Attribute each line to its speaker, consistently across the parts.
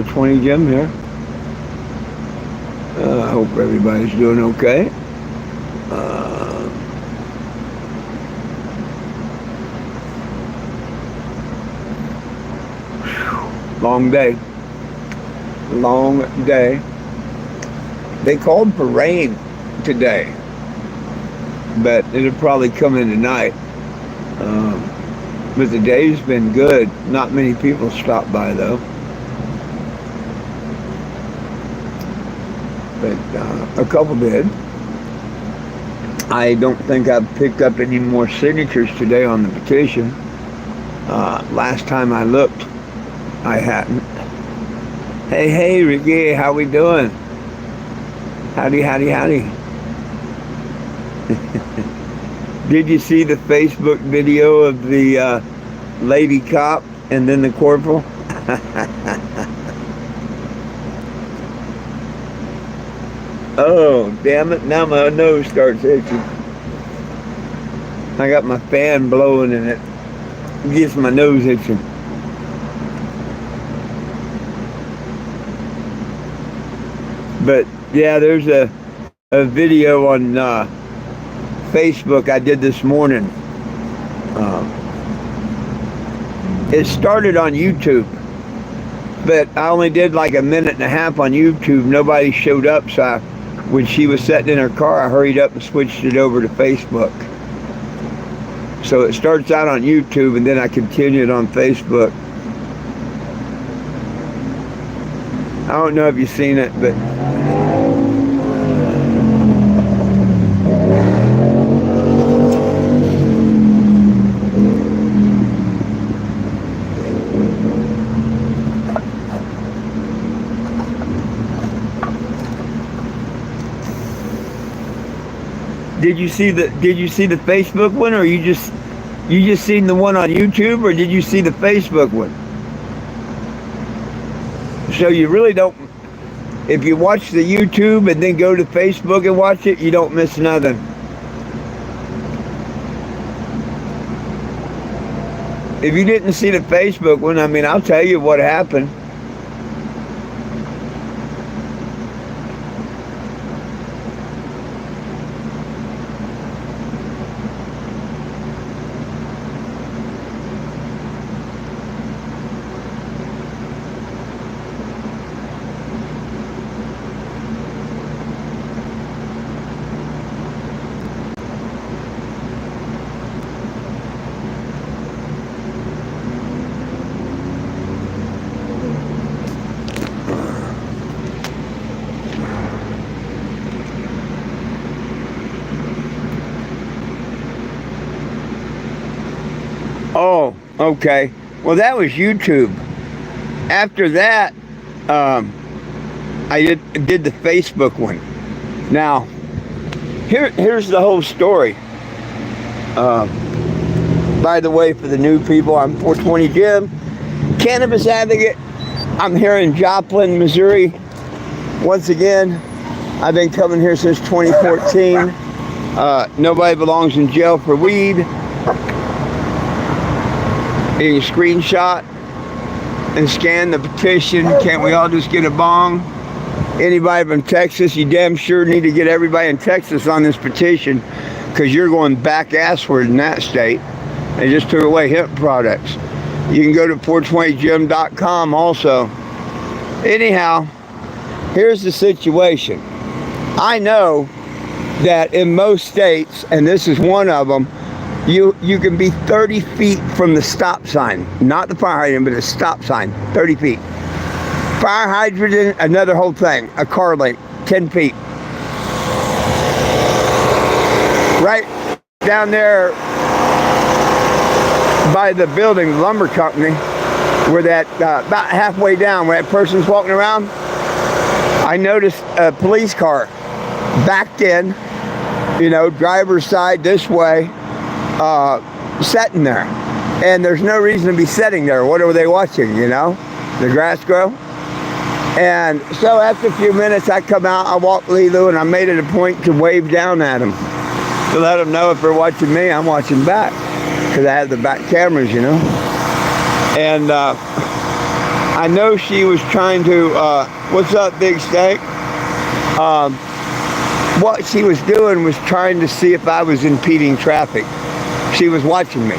Speaker 1: 420 Jim here. I hope everybody's doing okay. Long day. Long day. They called for rain today, but it'll probably come in tonight. But the day's been good. Not many people stopped by though. But a couple did. I don't think I've picked up any more signatures today on the petition. Last time I looked, I hadn't. Hey, Ricky, how we doing? Howdy. Did you see the Facebook video of the lady cop and then the corporal? Oh, damn it, now my nose starts itching. I got my fan blowing and it gets my nose itching. But yeah, there's a video on Facebook I did this morning. It started on YouTube, but I only did like a minute and a half on YouTube. Nobody showed up, so when she was sitting in her car, I hurried up and switched it over to Facebook. So it starts out on YouTube, and then I continued on Facebook. I don't know if you've seen it, but Did you see the Facebook one, or you just seen the one on YouTube, or did you see the Facebook one? So you really don't, if you watch the YouTube and then go to Facebook and watch it, you don't miss nothing. If you didn't see the Facebook one, I mean, I'll tell you what happened. Oh, okay. Well, that was YouTube. After that, I did the Facebook one. Now, here's the whole story. By the way, for the new people, I'm 420 Jim, cannabis advocate. I'm here in Joplin, Missouri. Once again, I've been coming here since 2014. Nobody belongs in jail for weed. You can screenshot and scan the petition. Can't we all just get a bong? Anybody from Texas, you damn sure need to get everybody in Texas on this petition, because you're going back assward in that state. They just took away hemp products. You can go to 420gym.com also. Anyhow, here's the situation. I know that in most states, and this is one of them, you can be 30 feet from the stop sign. Not the fire hydrant, but a stop sign, 30 feet. Fire hydrant, another whole thing, a car link, 10 feet. Right down there by the building, the lumber company, where that, about halfway down, where that person's walking around, I noticed a police car backed in, driver's side this way, sitting there. And there's no reason to be sitting there. What are they watching, the grass grow? And so after a few minutes, I come out, I walk Lilo, and I made it a point to wave down at them to let them know if they're watching me, I'm watching back, because I have the back cameras, And I I know she was trying to, what's up, Big Steak? What she was doing was trying to see if I was impeding traffic. She was watching me.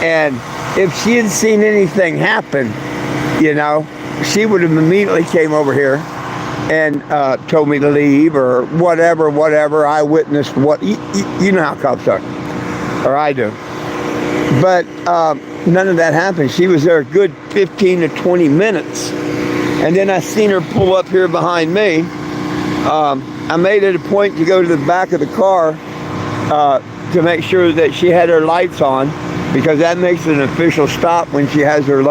Speaker 1: And if she had seen anything happen, you know, she would have immediately came over here and told me to leave or whatever. I witnessed what, you know how cops are, or I do. But none of that happened. She was there a good 15 to 20 minutes. And then I seen her pull up here behind me. I made it a point to go to the back of the car to make sure that she had her lights on, because that makes it an official stop when she has her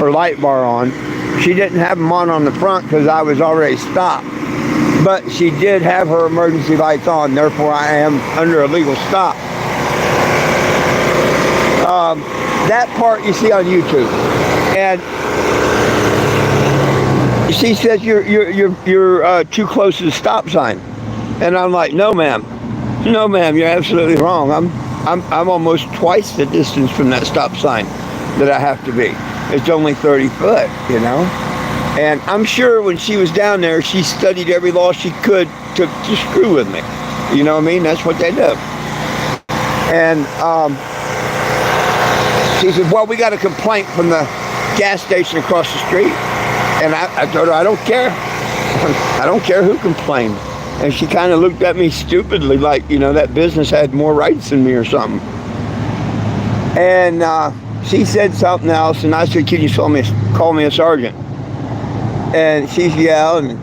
Speaker 1: light bar on. She didn't have them on the front because I was already stopped. But she did have her emergency lights on, therefore I am under a legal stop. That part you see on YouTube. And she says you're too close to the stop sign, and I'm like, no, ma'am, you're absolutely wrong. I'm almost twice the distance from that stop sign that I have to be. It's only 30 foot, you know. And I'm sure when she was down there, she studied every law she could to screw with me. You know what I mean? That's what they do. And she said, well, we got a complaint from the gas station across the street. And I told her, I don't care. I don't care who complained. And she kind of looked at me stupidly, like, you know, that business had more rights than me or something. And she said something else, and I said, can you call me a sergeant? And she yelled, and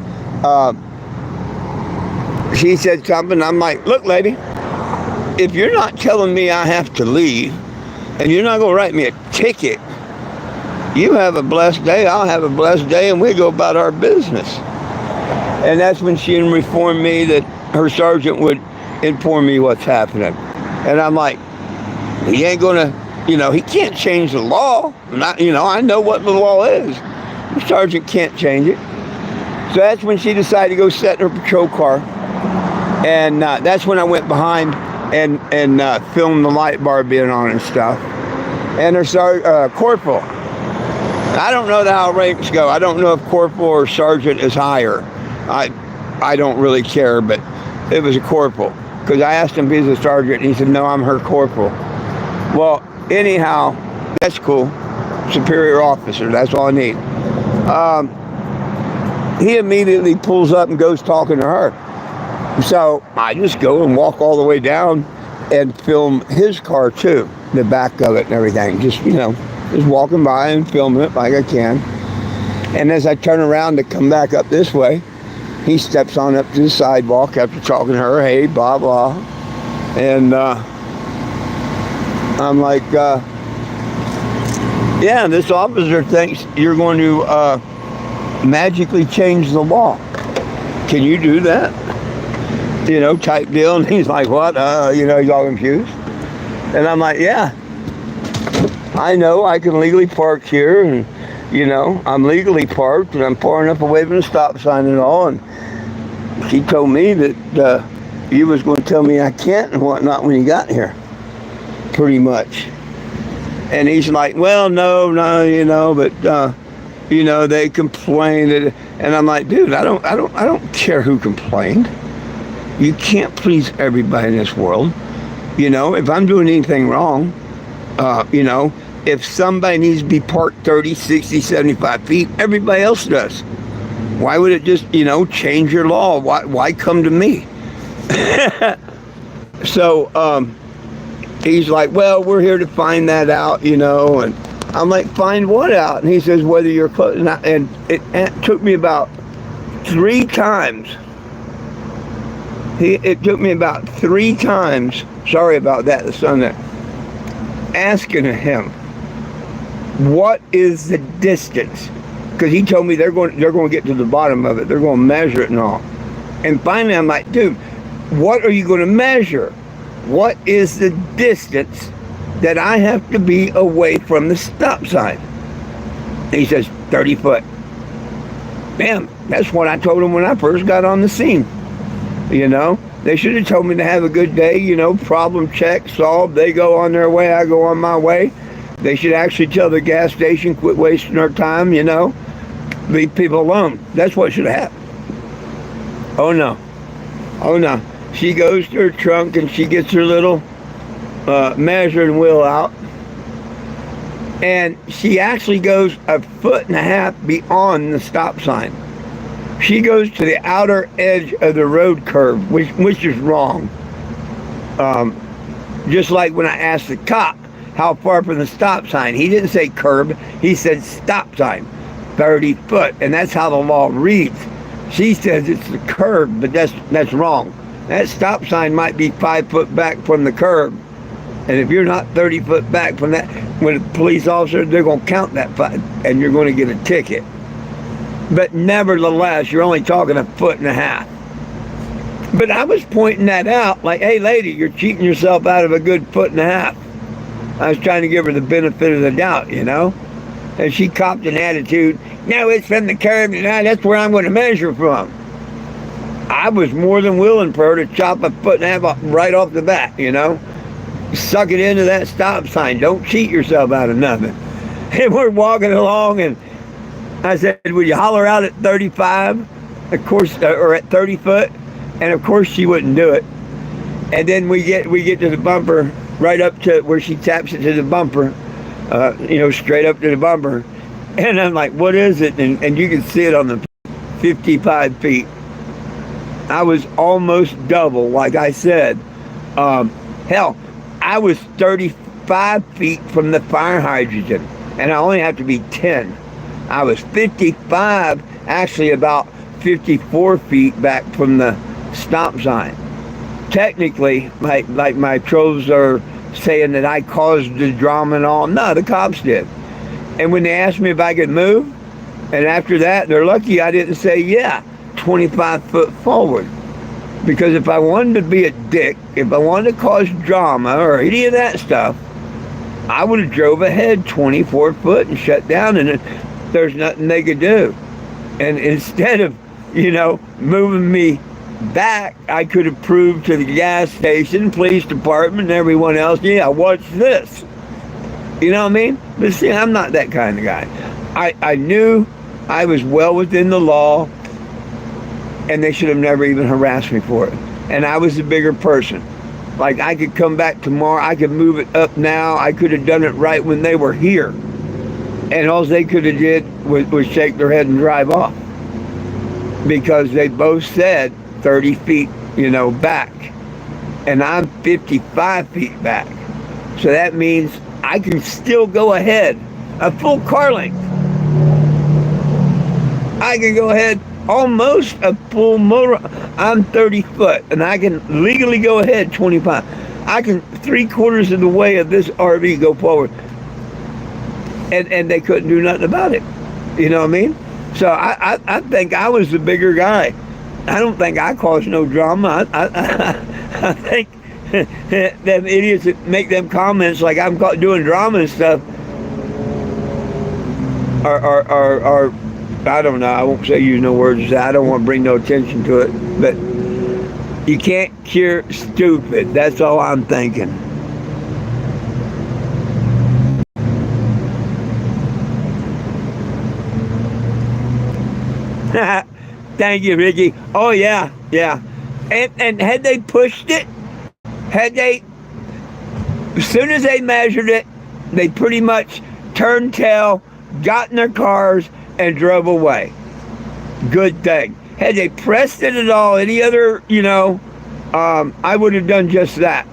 Speaker 1: she said something. I'm like, look, lady, if you're not telling me I have to leave, and you're not going to write me a ticket, you have a blessed day, I'll have a blessed day, and we go about our business. And that's when she informed me that her sergeant would inform me what's happening. And I'm like, he ain't going to, you know, he can't change the law. I know what the law is. The sergeant can't change it. So that's when she decided to go sit in her patrol car. And that's when I went behind and filmed the light bar being on and stuff. And her corporal, I don't know how ranks go. I don't know if corporal or sergeant is higher. I don't really care, but it was a corporal. Because I asked him if he's a sergeant, and he said, no, I'm her corporal. Well, anyhow, that's cool. Superior officer, that's all I need. He immediately pulls up and goes talking to her. So I just go and walk all the way down and film his car too, the back of it and everything. Just walking by and filming it like I can. And as I turn around to come back up this way, he steps on up to the sidewalk after talking to her, hey, blah, blah. And I'm like, yeah, this officer thinks you're going to magically change the law. Can you do that? Type deal. And he's like, what? He's all confused. And I'm like, yeah, I know I can legally park here, and I'm legally parked, and I'm far enough away from the stop sign and all. And he told me that you was going to tell me I can't and whatnot when you got here, pretty much. And he's like, well, no, but they complained. And I'm like, dude, I don't care who complained. You can't please everybody in this world. If I'm doing anything wrong, if somebody needs to be parked 30, 60, 75 feet, everybody else does. Why would it just, change your law? Why come to me? So he's like, well, we're here to find that out, and I'm like, find what out? And he says, whether you're close. And it took me about 3 times. It took me about 3 times, sorry about that, the son, that asking him, what is the distance? Because he told me they're going to get to the bottom of it. They're going to measure it and all. And finally, I'm like, dude, what are you going to measure? What is the distance that I have to be away from the stop sign? And he says, 30 foot. Bam, that's what I told him when I first got on the scene. They should have told me to have a good day, problem check, solved. They go on their way, I go on my way. They should actually tell the gas station, quit wasting our time, you know. Leave people alone. That's what should have happened. Oh no. Oh no. She goes to her trunk and she gets her little measuring wheel out. And she actually goes 1.5 feet beyond the stop sign. She goes to the outer edge of the road curb, which is wrong. Just like when I asked the cop how far from the stop sign, he didn't say curb, he said stop sign, 30 foot, and that's how the law reads. She says it's the curb, but that's wrong. That stop sign might be 5 foot back from the curb, and if you're not 30 foot back from that, when a police officer, they're going to count that, and you're going to get a ticket. But nevertheless, you're only talking 1.5 feet. But I was pointing that out, like, hey, lady, you're cheating yourself out of a good 1.5 feet. I was trying to give her the benefit of the doubt, you know? And she copped an attitude, no, it's from the curb, and that's where I'm going to measure from. I was more than willing for her to chop 1.5 feet right off the bat, you know? Suck it into that stop sign. Don't cheat yourself out of nothing. And we're walking along, and I said, would you holler out at 35? Of course, or at 30 foot? And of course she wouldn't do it. And then we get to the bumper, right up to where she taps it to the bumper, you know, straight up to the bumper. And I'm like, what is it? And you can see it on the 55 feet. I was almost double, like I said. Hell, I was 35 feet from the fire hydrant, and I only have to be 10. I was 55, actually about 54 feet back from the stop sign. Technically, like my trolls are saying that I caused the drama and all. No, the cops did. And when they asked me if I could move, and after that, they're lucky I didn't say, yeah, 25 foot forward. Because if I wanted to be a dick, if I wanted to cause drama or any of that stuff, I would have drove ahead 24 foot and shut down, and there's nothing they could do. And instead of, you know, moving me back, I could have proved to the gas station, police department, and everyone else, yeah, what's this? You know what I mean? But see, I'm not that kind of guy. I knew I was well within the law, and they should have never even harassed me for it. And I was the bigger person. Like, I could come back tomorrow, I could move it up now, I could have done it right when they were here. And all they could have did was shake their head and drive off. Because they both said 30 feet, you know, back. And I'm 55 feet back. So that means I can still go ahead a full car length. I can go ahead almost a full motor. I'm 30 foot, and I can legally go ahead 25. I can 3/4 of the way of this RV go forward, and they couldn't do nothing about it. You know what I mean? So I think I was the bigger guy. I don't think I caused no drama. I think them idiots that make them comments like I'm doing drama and stuff are I don't know, I won't say use no words. I don't want to bring no attention to it, but you can't cure stupid. That's all I'm thinking. Thank you, Ricky. Oh yeah, yeah. And had they pushed it, as soon as they measured it, they pretty much turned tail, got in their cars, and drove away. Good thing. Had they pressed it at all, any other, you know, I would have done just that.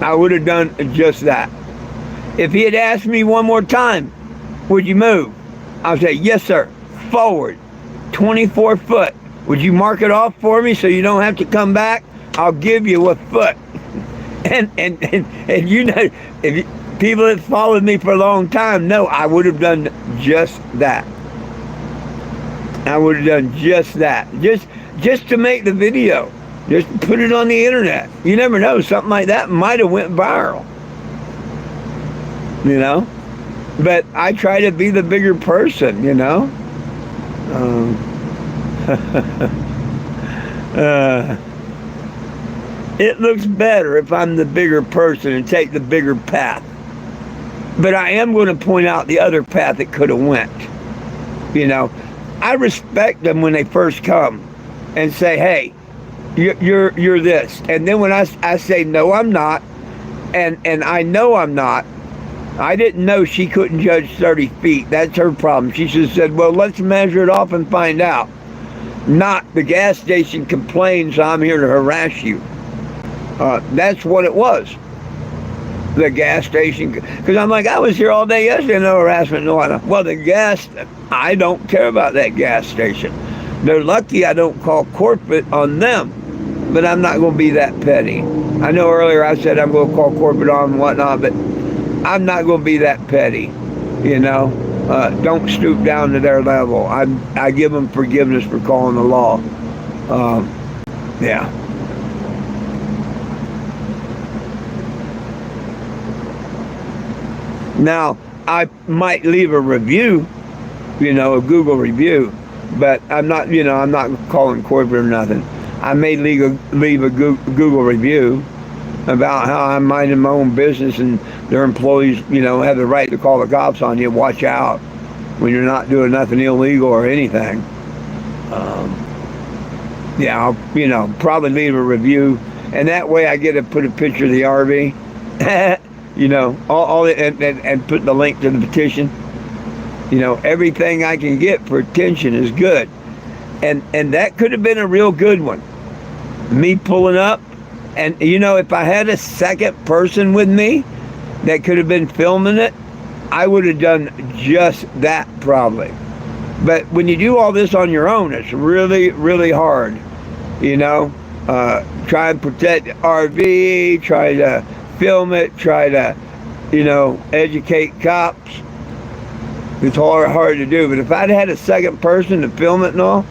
Speaker 1: I would have done just that. If he had asked me one more time, would you move? I would say, yes, sir. Forward. 24 foot. Would you mark it off for me so you don't have to come back? I'll give you a foot. And you know, people that followed me for a long time know I would have done just that. I would have done just that. Just to make the video. Just put it on the internet. You never know, something like that might have went viral. You know? But I try to be the bigger person, you know? It looks better if I'm the bigger person and take the bigger path. But I am going to point out the other path it could have went. You know, I respect them when they first come and say, "Hey, you're this," and then when I say, "No, I'm not," and I know I'm not. I didn't know she couldn't judge 30 feet. That's her problem. She just said, "Well, let's measure it off and find out." Not the gas station complains, "I'm here to harass you." That's what it was. The gas station, because I'm like, I was here all day yesterday, no harassment, no. Well, the gas, I don't care about that gas station. They're lucky I don't call corporate on them, but I'm not going to be that petty. I know earlier I said I'm going to call corporate on and whatnot, but I'm not going to be that petty. You know, don't stoop down to their level. I give them forgiveness for calling the law. Yeah. Now, I might leave a review, a Google review, but I'm not calling corporate or nothing. I may leave a Google review about how I'm minding my own business and their employees, have the right to call the cops on you. Watch out when you're not doing nothing illegal or anything. I'll, probably leave a review, and that way I get to put a picture of the RV. And put the link to the petition. Everything I can get for attention is good. And that could have been a real good one. Me pulling up, and if I had a second person with me that could have been filming it, I would have done just that probably. But when you do all this on your own, it's really, really hard. Try and protect the RV, try to film it, try to, educate cops. It's hard to do. But if I'd had a second person to film it and all,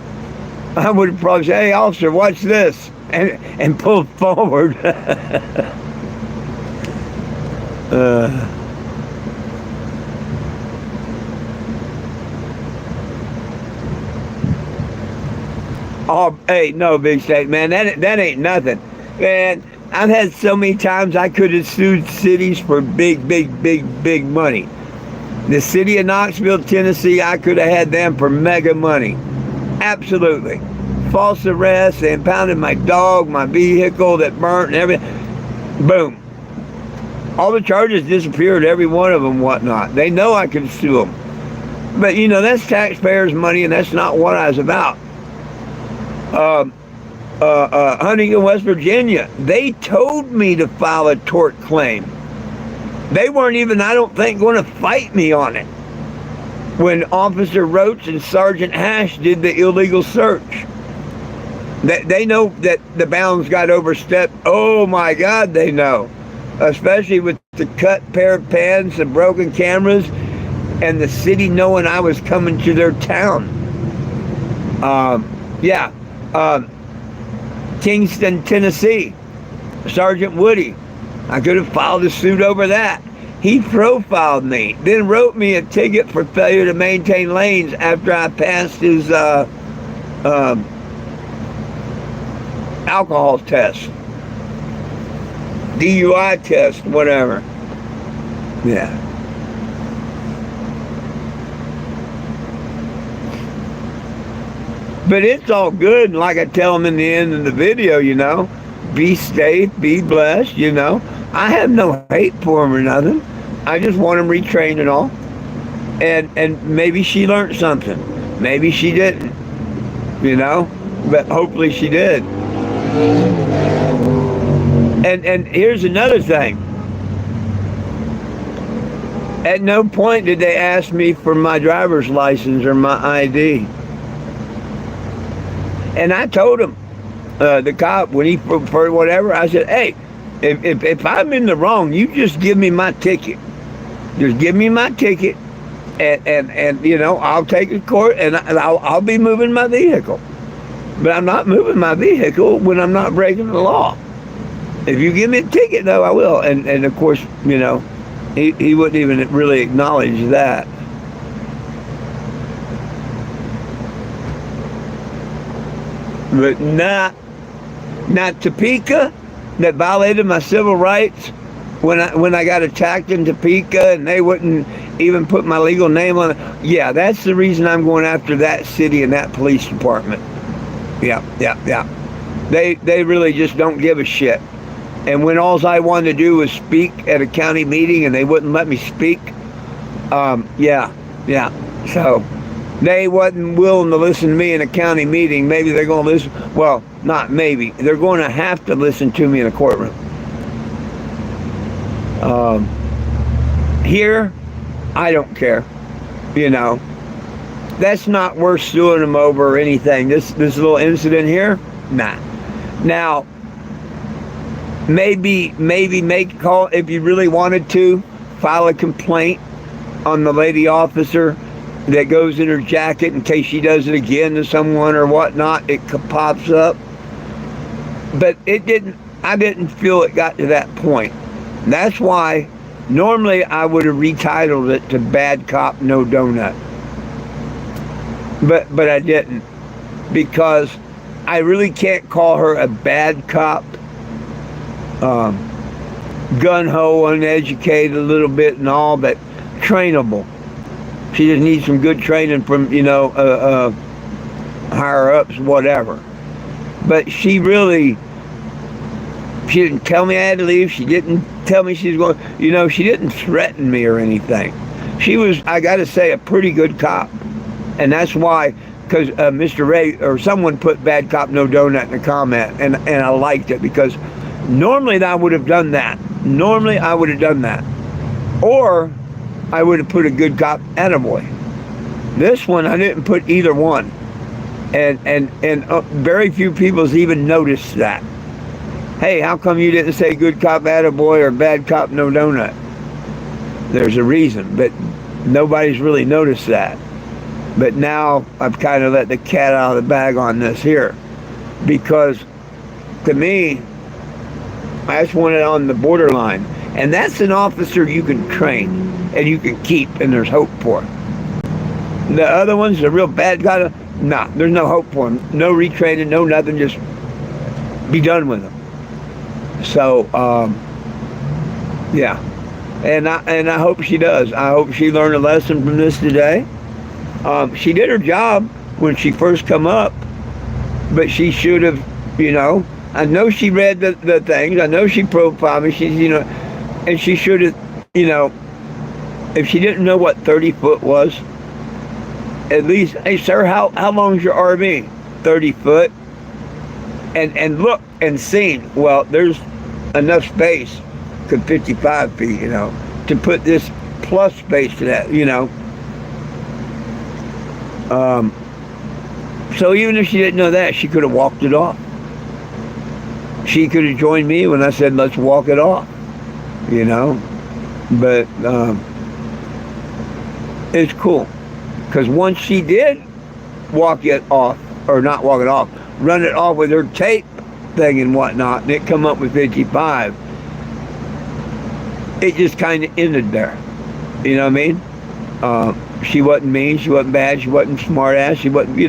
Speaker 1: I would have probably said, "Hey, officer, watch this," and pull forward. Oh, hey, no, Big State, man, that ain't nothing. Man, I've had so many times I could have sued cities for big money. The city of Knoxville, Tennessee, I could have had them for mega money. Absolutely. False arrest, they impounded my dog, my vehicle that burnt and everything. Boom. All the charges disappeared, every one of them, whatnot. They know I can sue them. But, that's taxpayers' money, and that's not what I was about. Huntington, West Virginia, they told me to file a tort claim. They weren't even, I don't think, going to fight me on it when Officer Roach and Sergeant Hash did the illegal search. They know that the bounds got overstepped. Oh my God, they know. Especially with the cut pair of pants and broken cameras and the city knowing I was coming to their town. Kingston, Tennessee, Sergeant Woody. I could have filed a suit over that. He profiled me, then wrote me a ticket for failure to maintain lanes after I passed his alcohol test, DUI test, whatever. Yeah. But it's all good, and like I tell them in the end of the video, be safe, be blessed, I have no hate for them or nothing. I just want them retrained and all. And maybe she learned something. Maybe she didn't, but hopefully she did. And here's another thing. At no point did they ask me for my driver's license or my ID. And I told him, the cop, when he for whatever, I said, "Hey, if I'm in the wrong, you just give me my ticket. Just give me my ticket, and I'll take it to court, and I'll be moving my vehicle. But I'm not moving my vehicle when I'm not breaking the law. If you give me a ticket, though, I will." And of course, he wouldn't even really acknowledge that. But not Topeka, that violated my civil rights. when I got attacked in Topeka and they wouldn't even put my legal name on it. Yeah, that's the reason I'm going after that city and that police department. Yeah. They really just don't give a shit. And when all I wanted to do was speak at a county meeting and they wouldn't let me speak, yeah. So they wasn't willing to listen to me in a county meeting. Maybe they're going to listen. Well, not maybe. They're going to have to listen to me in a courtroom. Here, I don't care. You know, that's not worth suing them over or anything. This little incident here, nah. Now, maybe make a call if you really wanted to. File a complaint on the lady officer that goes in her jacket in case she does it again to someone or whatnot. It pops up. But it didn't. I didn't feel it got to that point. That's why normally I would have retitled it to Bad Cop No Donut. But I didn't, because I really can't call her a bad cop. Gun-ho, uneducated a little bit and all, but trainable. She just needs some good training from, higher-ups, whatever. But she didn't tell me I had to leave. She didn't tell me she was going, she didn't threaten me or anything. She was, I got to say, a pretty good cop. And that's why, because Mr. Ray, or someone put Bad Cop No Donut in the comment, and I liked it, because normally I would have done that. Or I would have put a good cop attaboy. This one, I didn't put either one. And very few people's even noticed that. Hey, how come you didn't say good cop attaboy or bad cop no donut? There's a reason, but nobody's really noticed that. But now I've kind of let the cat out of the bag on this here, because to me, I just want it on the borderline. And that's an officer you can train and you can keep, and there's hope for. The other ones, the real bad guy, nah, there's no hope for them. No retraining, no nothing, just be done with them. So, yeah. And I hope she does. I hope she learned a lesson from this today. She did her job when she first come up, but she should have, I know she read the things. I know she profiled me. She's, and she should have, if she didn't know what 30 foot was, at least, hey, sir, how long is your RV? 30 foot. And look and seen, well, there's enough space, could 55 feet, to put this plus space to that, So even if she didn't know that, she could have walked it off. She could have joined me when I said, let's walk it off, But it's cool. Because once she did walk it off, or not walk it off, run it off with her tape thing and whatnot, and it come up with 55, it just kind of ended there. You know what I mean? She wasn't mean, she wasn't bad, she wasn't smart ass, she wasn't,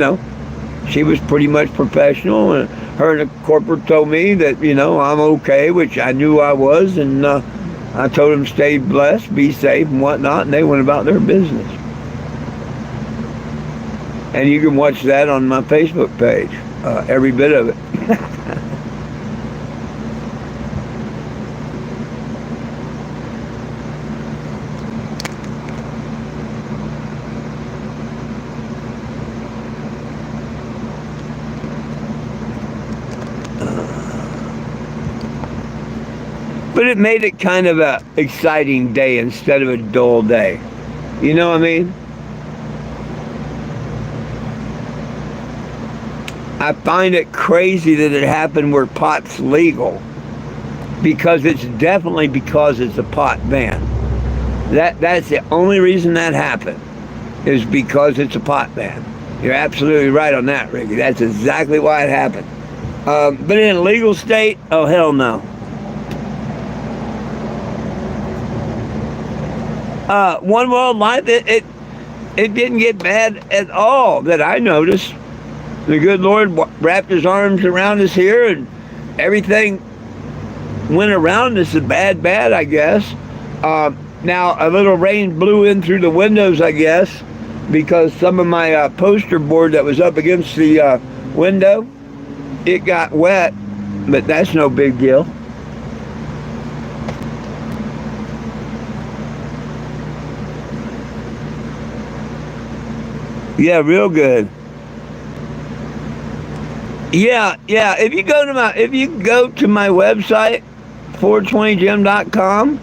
Speaker 1: she was pretty much professional. And her and the corporate told me that, I'm okay, which I knew I was, and I told them stay blessed, be safe and whatnot, and they went about their business. And you can watch that on my Facebook page, every bit of it. But it made it kind of a exciting day instead of a dull day. You know what I mean? I find it crazy that it happened where pot's legal, because it's definitely because it's a pot ban. That's the only reason that happened, is because it's a pot ban. You're absolutely right on that, Ricky. That's exactly why it happened. But in a legal state, oh hell no. One World Life, it didn't get bad at all that I noticed. The good Lord wrapped his arms around us here, and everything went around us bad, I guess. Now, a little rain blew in through the windows, I guess, because some of my poster board that was up against the window, it got wet, but that's no big deal. Yeah, real good. Yeah. If you go to my website, 420gym.com,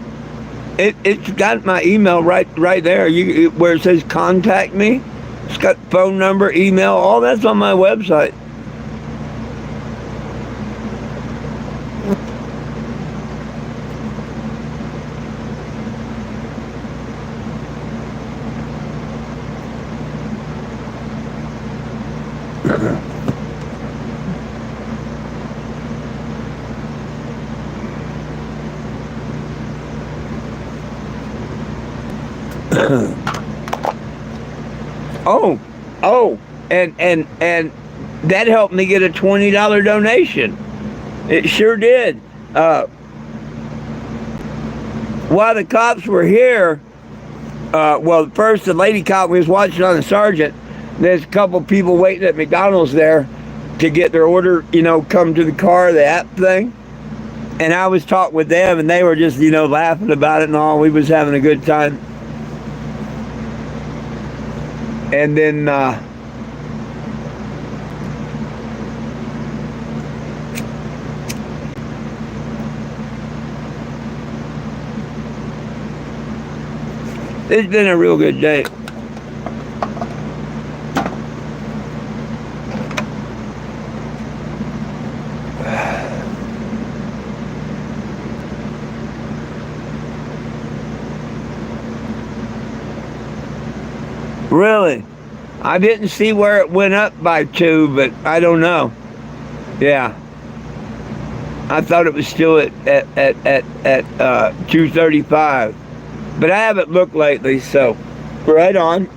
Speaker 1: it's got my email right there. Where it says contact me. It's got phone number, email, all that's on my website. And that helped me get a $20 donation. It sure did. While the cops were here, well, first the lady cop was watching on the sergeant. There's a couple people waiting at McDonald's there to get their order, come to the car, the app thing. And I was talking with them, and they were just, laughing about it and all. We was having a good time. And then it's been a real good day. Really? I didn't see where it went up by 2, but I don't know. Yeah. I thought it was still at 235. But I haven't looked lately, so right on.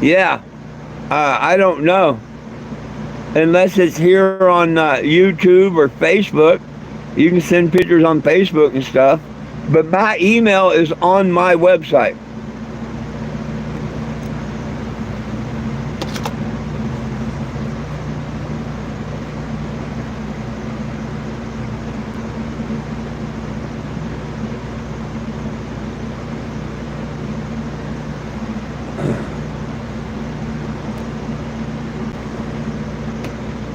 Speaker 1: Yeah. I don't know. Unless it's here on YouTube or Facebook. You can send pictures on Facebook and stuff. But my email is on my website.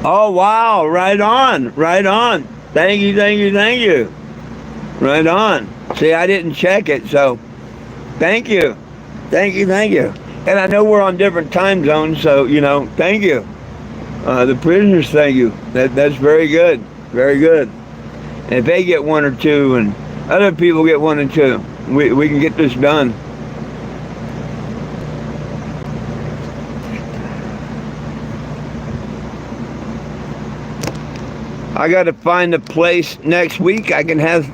Speaker 1: Oh, wow. Right on. Thank you. Right on. See, I didn't check it, so thank you. And I know we're on different time zones, so, thank you. The prisoners, thank you. That's very good. Very good. And if they get 1 or 2 and other people get 1 and 2, we can get this done. I got to find a place next week I can have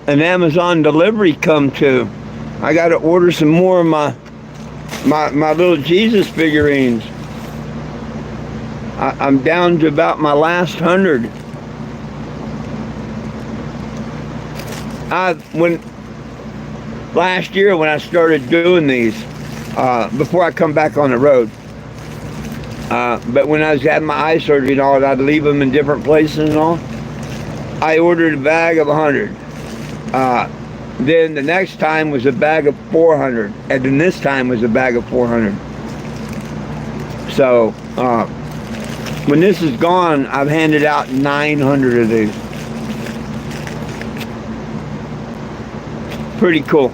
Speaker 1: an Amazon delivery come to. I got to order some more of my little Jesus figurines. I'm down to about my last 100. Last year when I started doing these, before I come back on the road. But when I was having my eye surgery and all, and I'd leave them in different places and all, I ordered a bag of 100. Then the next time was a bag of 400. And then this time was a bag of 400. So, when this is gone, I've handed out 900 of these. Pretty cool.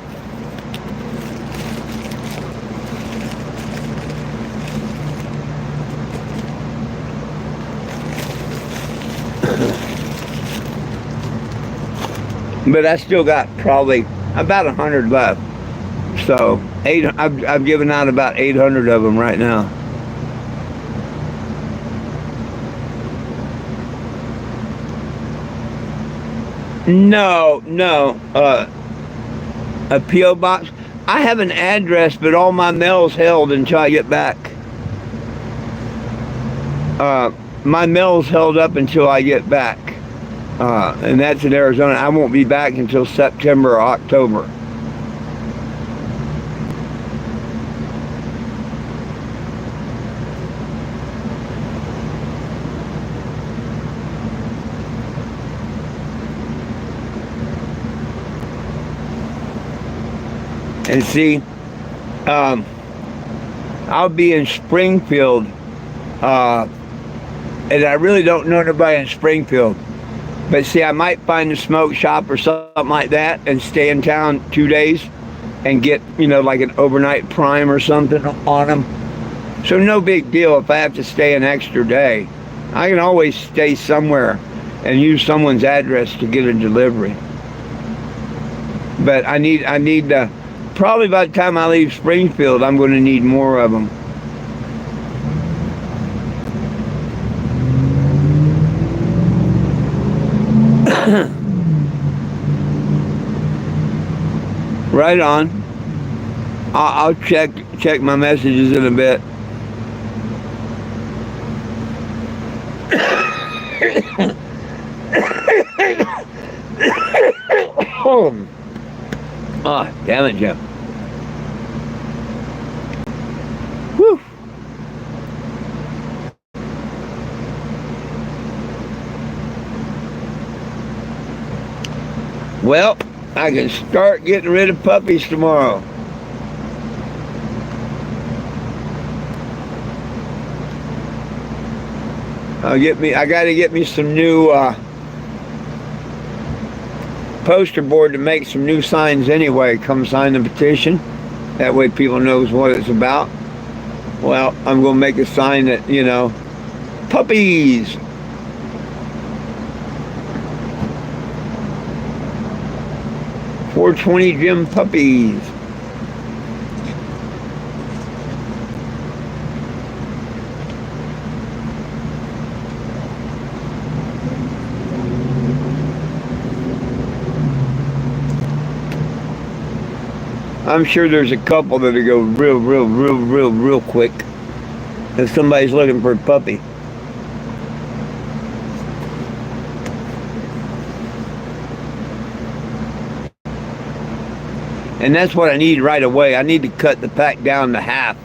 Speaker 1: But I still got probably about 100 left. So I've given out about 800 of them right now. No. A P.O. box. I have an address, but all my mail's held until I get back. My mail's held up until I get back. And that's in Arizona. I won't be back until September or October. And see, I'll be in Springfield, and I really don't know nobody in Springfield. But see, I might find a smoke shop or something like that and stay in town 2 days and get, like an overnight prime or something on them. So no big deal if I have to stay an extra day. I can always stay somewhere and use someone's address to get a delivery. But I need to, probably by the time I leave Springfield, I'm going to need more of them. Right on. I'll check my messages in a bit. Oh, damn it, Jeff. Whew. Well, I can start getting rid of puppies tomorrow. I gotta get me some new poster board to make some new signs anyway. Come sign the petition. That way people knows what it's about. Well, I'm gonna make a sign that, puppies. .420 gym puppies. I'm sure there's a couple that'll go real quick if somebody's looking for a puppy. And that's what I need right away. I need to cut the pack down to half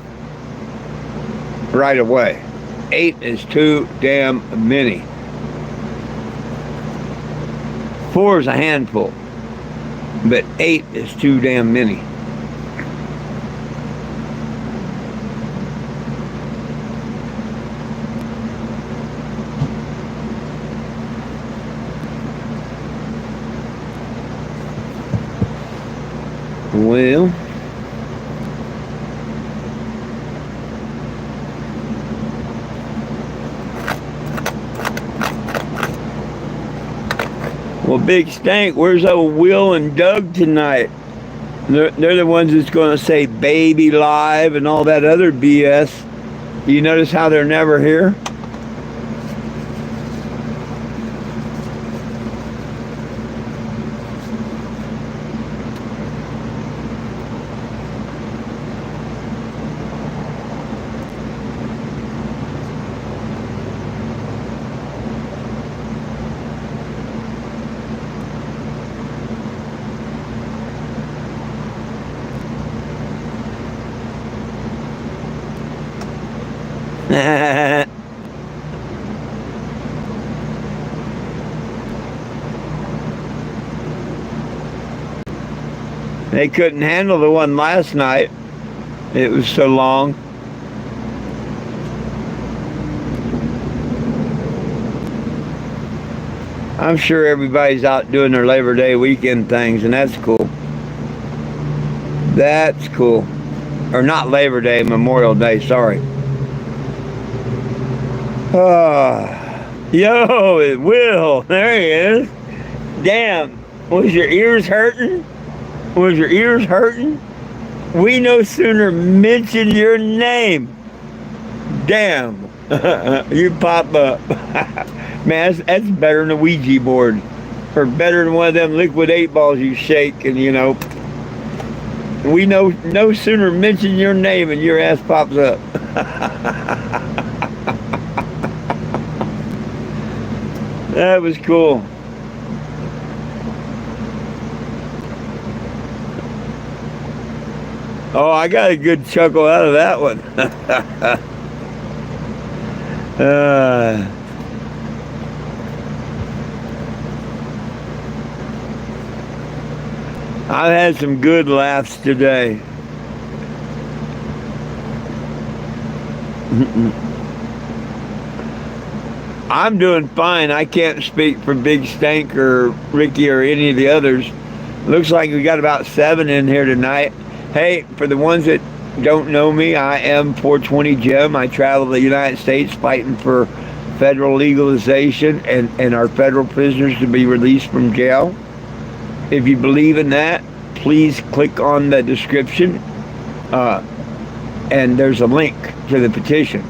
Speaker 1: right away. 8 is too damn many. 4 is a handful, but 8 is too damn many. Well, Big Stank, where's old Will and Doug tonight? They're the ones that's going to say baby live and all that other BS. You notice how they're never here? They couldn't handle the one last night. It was so long. I'm sure everybody's out doing their Labor Day weekend things, and that's cool. That's cool. Or not Labor Day, Memorial Day, sorry. Yo, it Will. There he is. Damn. Was your ears hurting? Was your ears hurting? We no sooner mentioned your name. Damn. You pop up. Man, that's better than a Ouija board. Or better than one of them liquid 8 balls you shake and, We no sooner mention your name and your ass pops up. That was cool. Oh, I got a good chuckle out of that one. I've had some good laughs today. I'm doing fine. I can't speak for Big Stank or Ricky or any of the others. Looks like we got about 7 in here tonight. Hey, for the ones that don't know me, I am 420 Jim. I travel the United States fighting for federal legalization and our federal prisoners to be released from jail. If you believe in that, please click on the description and there's a link to the petition.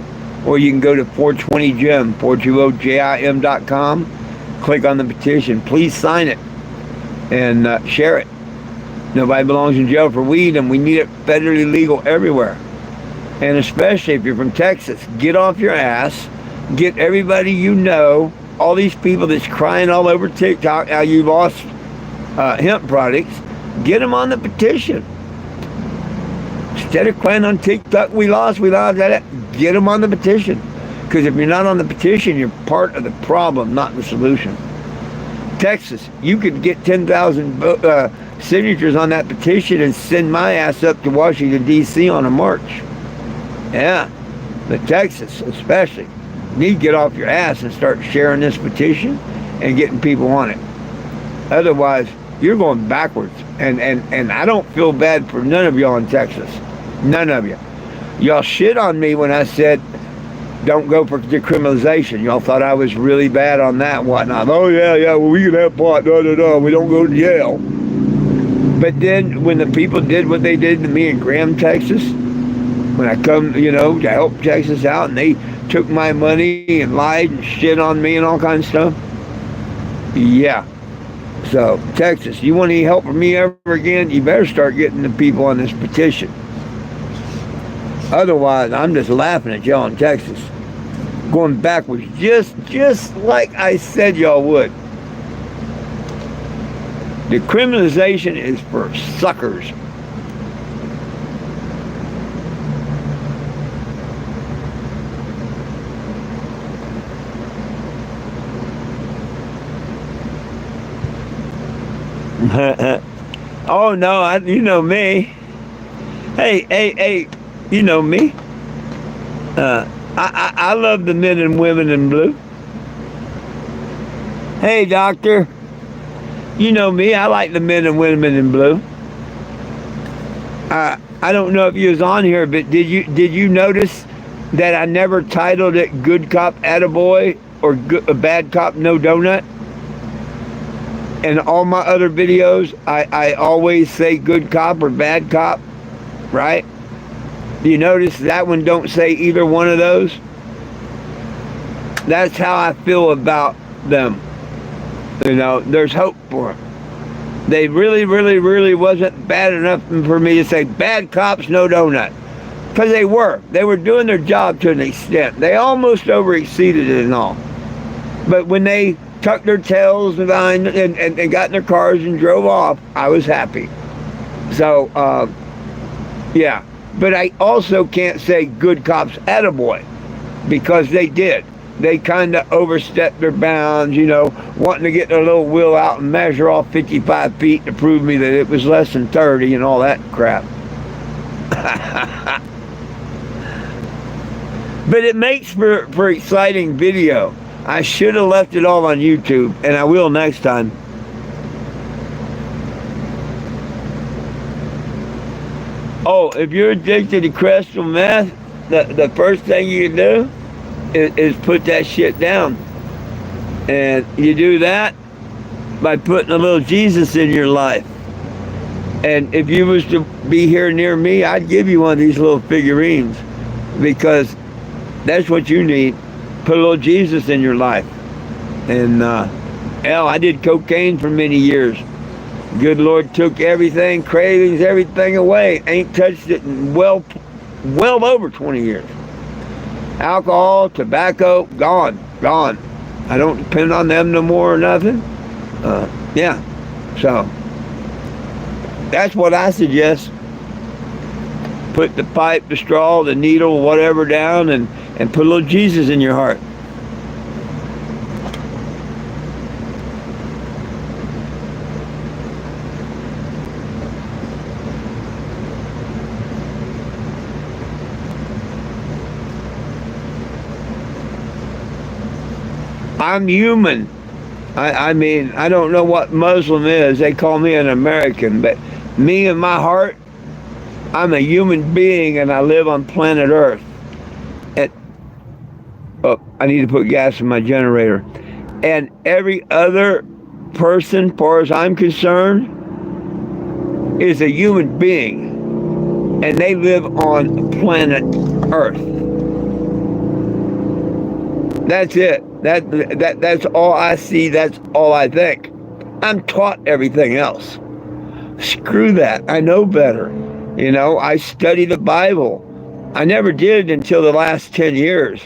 Speaker 1: Or you can go to 420Jim, 420JIM.com, click on the petition. Please sign it and share it. Nobody belongs in jail for weed, and we need it federally legal everywhere. And especially if you're from Texas, get off your ass, get everybody you know, all these people that's crying all over TikTok how you lost hemp products, get them on the petition. Instead of crying on TikTok, we lost that, get them on the petition. Because if you're not on the petition, you're part of the problem, not the solution. Texas, you could get 10,000 signatures on that petition and send my ass up to Washington, D.C. on a march. Yeah, but Texas especially, you need to get off your ass and start sharing this petition and getting people on it. Otherwise, you're going backwards. And I don't feel bad for none of y'all in Texas. None of you. Y'all shit on me when I said don't go for decriminalization. Y'all thought I was really bad on that and whatnot. Oh, yeah, well, we can have pot, we don't go to jail. But then when the people did what they did to me in Graham, Texas, when I come, to help Texas out, and they took my money and lied and shit on me and all kinds of stuff. Yeah. So, Texas, you want any help from me ever again, you better start getting the people on this petition. Otherwise, I'm just laughing at y'all in Texas. Going backwards, just like I said y'all would. Decriminalization is for suckers. Oh no, you know me. Hey, you know me. I love the men and women in blue. Hey, doctor. You know me. I like the men and women in blue. I don't know if you was on here, but did you notice that I never titled it "Good Cop Attaboy" or "Bad Cop No Donut"? In all my other videos, I always say "Good Cop" or "Bad Cop," right? Do you notice that one don't say either one of those? That's how I feel about them. There's hope for them. They really wasn't bad enough for me to say "bad cops, no donut." Because they were. They were doing their job to an extent. They almost over-exceeded it and all. But when they tucked their tails behind and got in their cars and drove off, I was happy. So, yeah. But I also can't say "good cops attaboy," because they did. They kind of overstepped their bounds, wanting to get their little wheel out and measure off 55 feet to prove me that it was less than 30 and all that crap. But it makes for exciting video. I should have left it all on YouTube, and I will next time. Oh, if you're addicted to crystal meth, the first thing you can do is put that shit down. And you do that by putting a little Jesus in your life. And if you was to be here near me, I'd give you one of these little figurines, because that's what you need. Put a little Jesus in your life. And hell, I did cocaine for many years. Good Lord took everything, cravings, everything away. Ain't touched it in well over 20 years. Alcohol, tobacco, gone. I don't depend on them no more or nothing. Yeah. So, that's what I suggest. Put the pipe, the straw, the needle, whatever down, and put a little Jesus in your heart. I'm human. I mean, I don't know what Muslim is. They call me an American, but me in my heart, I'm a human being, and I live on planet Earth. And, oh, I need to put gas in my generator. And every other person, as far as I'm concerned, is a human being, and they live on planet Earth. That's it. That's all I see. That's all I think. I'm taught everything else. Screw that. I know better. You know, I study the Bible. I never did until the last 10 years.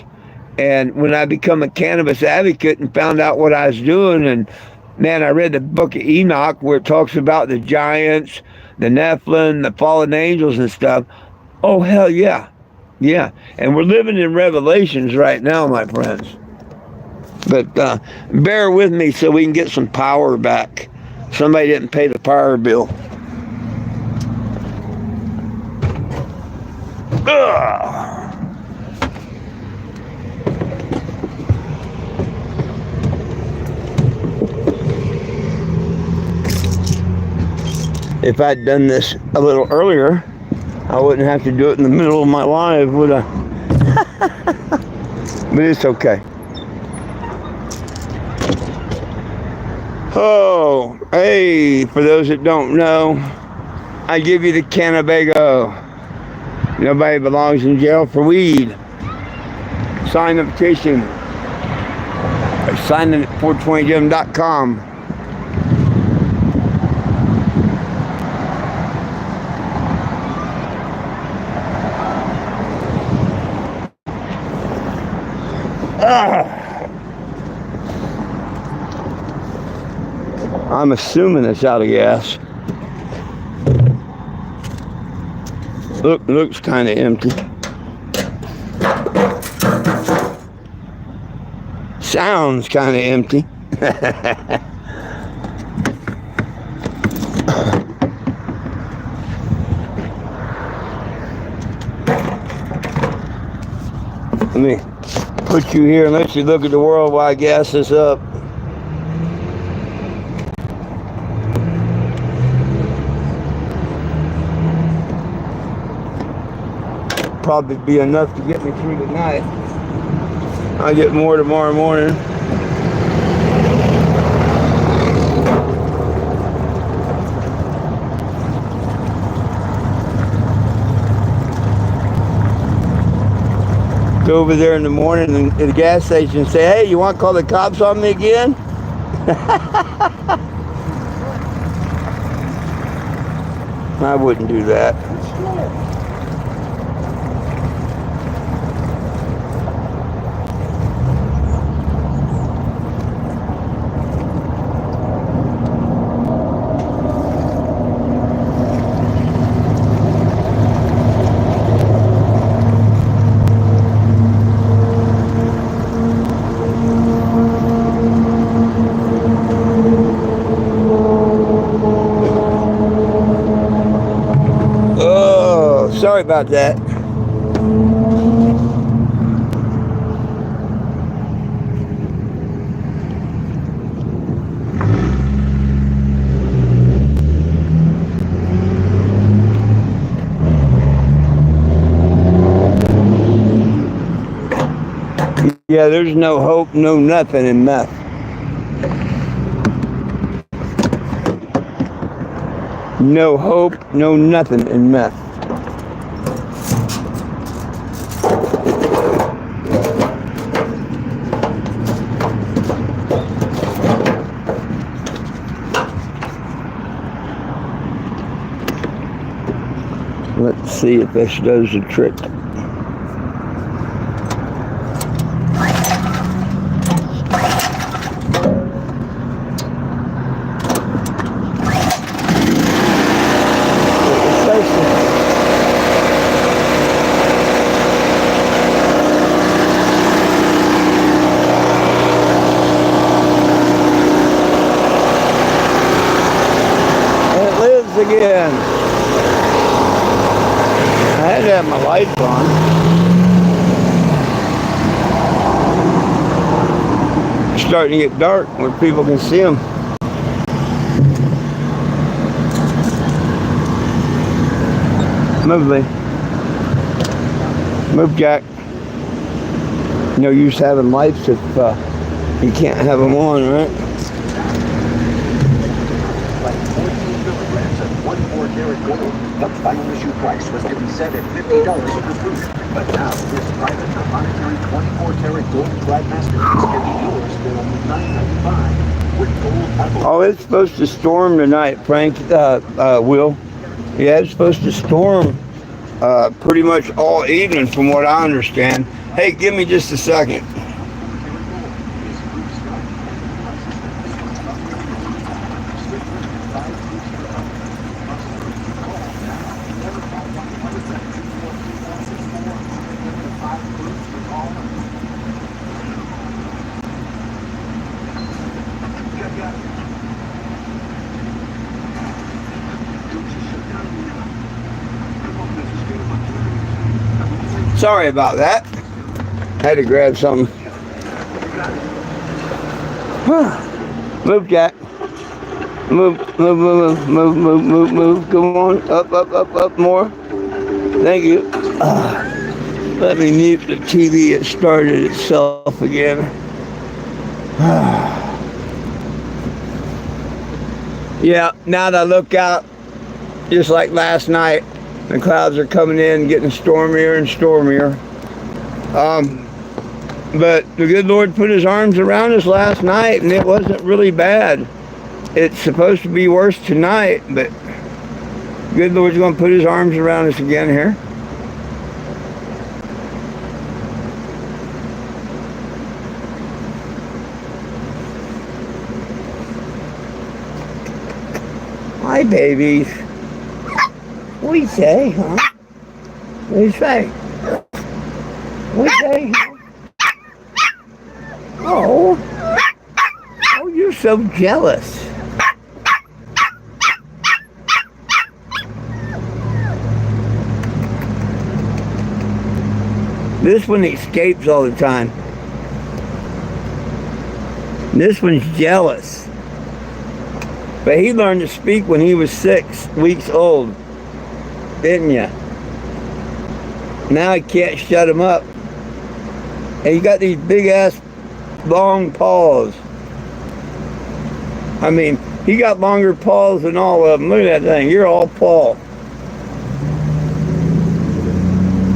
Speaker 1: And when I become a cannabis advocate and found out what I was doing, and man, I read the book of Enoch where it talks about the giants, the Nephilim, the fallen angels and stuff. Oh, hell yeah. Yeah. And we're living in Revelations right now, my friends. But bear with me so we can get some power back. Somebody didn't pay the power bill. Ugh. If I'd done this a little earlier, I wouldn't have to do it in the middle of my live, would I? But it's okay. Oh, hey, for those that don't know, I give you the Cannabago. Nobody belongs in jail for weed. Sign the petition. Sign it at 420gem.com. I'm assuming it's out of gas. Looks kind of empty. Sounds kind of empty. Let me put you here and let you look at the world while I gas this up. Probably be enough to get me through the night. I'll get more tomorrow morning. Go over there in the morning and at the gas station and say, hey, you want to call the cops on me again? I wouldn't do that. Sorry about that. Yeah, there's no hope, no nothing in meth. No hope, no nothing in meth. Let's see if this does the trick. Again, I had to have my lights on. It's starting to get dark where people can see them. Move, Lee. Move, Jack. No use having lights if you can't have them on, right?
Speaker 2: 1/4-carat gold. The final issue price was to be set at $50 per proof. But now, this private proprietary 24-carat gold-clad masterpiece can be yours for only $9.95 with gold apple.
Speaker 1: Oh, it's supposed to storm tonight, Frank. Will. Yeah, it's supposed to storm pretty much all evening, from what I understand. Hey, give me just a second. Sorry about that. Had to grab something. Move, Jack. Move. Come on. Up more. Thank you. Let me mute the TV. It started itself again. Yeah, now that I look out, just like last night, the clouds are coming in, getting stormier and stormier. But the good Lord put his arms around us last night, and it wasn't really bad. It's supposed to be worse tonight, but good Lord's going to put his arms around us again here. Hi, babies. What do you say, huh? What do you say? What do you say? Oh, you're so jealous. This one escapes all the time. This one's jealous. But he learned to speak when he was 6 weeks old. Didn't ya? Now I can't shut him up. And he got these big ass long paws. I mean, he got longer paws than all of them. Look at that thing. You're all paw.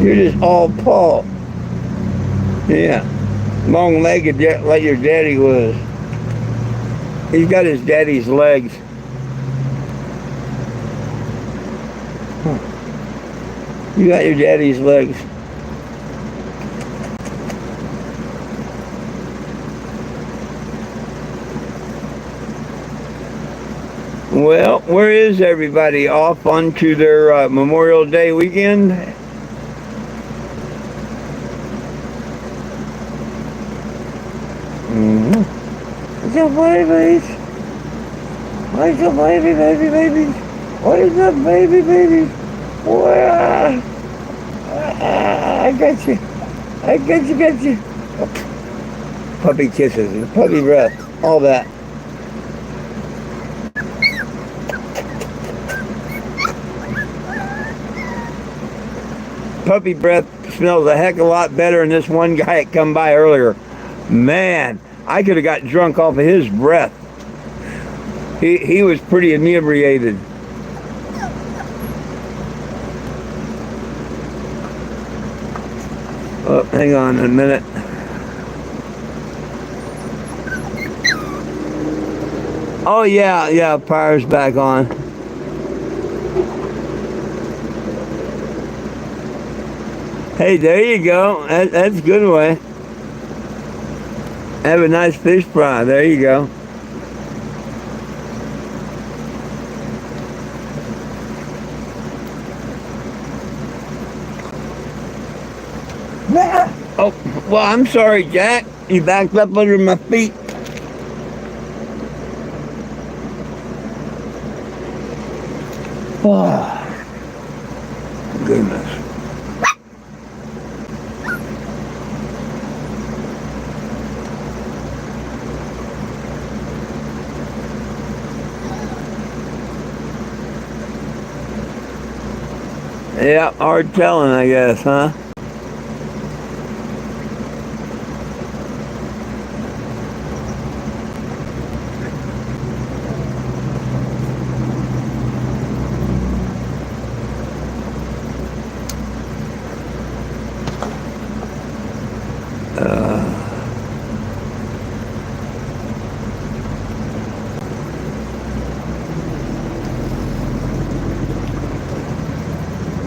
Speaker 1: You're just all paw. Yeah. Long-legged like your daddy was. He's got his daddy's legs. You got your daddy's legs. Well, where is everybody? Off onto their Memorial Day weekend? What's up, babies? What's up, baby? What is up, baby? Well, I got you. Puppy kisses, puppy breath, all that. Puppy breath smells a heck of a lot better than this one guy that come by earlier. Man, I could have got drunk off of his breath. He was pretty inebriated. Oh, hang on a minute. Oh yeah, power's back on. Hey, there you go. That's a good way. Have a nice fish fry. There you go. Oh, well, I'm sorry, Jack. You backed up under my feet. Oh, goodness. Yeah, hard telling, I guess, huh?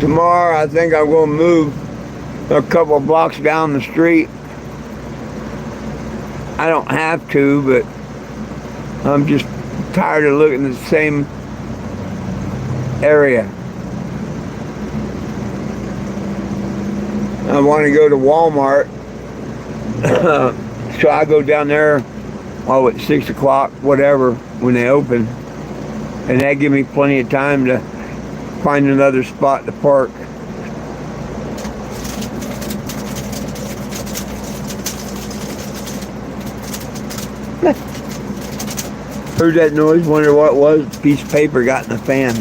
Speaker 1: Tomorrow, I think I'm going to move a couple of blocks down the street. I don't have to, but I'm just tired of looking at the same area. I want to go to Walmart, so I go down there, at 6 o'clock, whatever, when they open, and that gives me plenty of time to find another spot to park. Heard that noise, wonder what it was. A piece of paper got in the fan.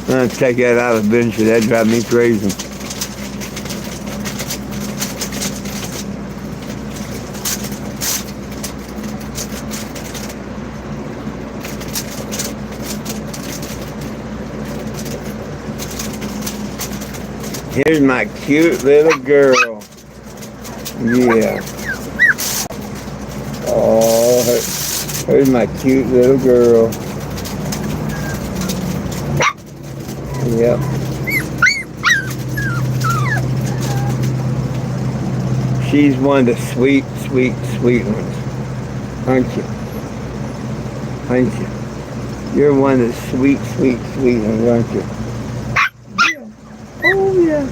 Speaker 1: I'm gonna take that out of the bench, that'd drive me crazy. Here's my cute little girl. Yeah. Oh, here's my cute little girl. Yep. She's one of the sweet, sweet, sweet ones. Aren't you? Aren't you? You're one of the sweet, sweet, sweet ones, aren't you? Oh, yeah.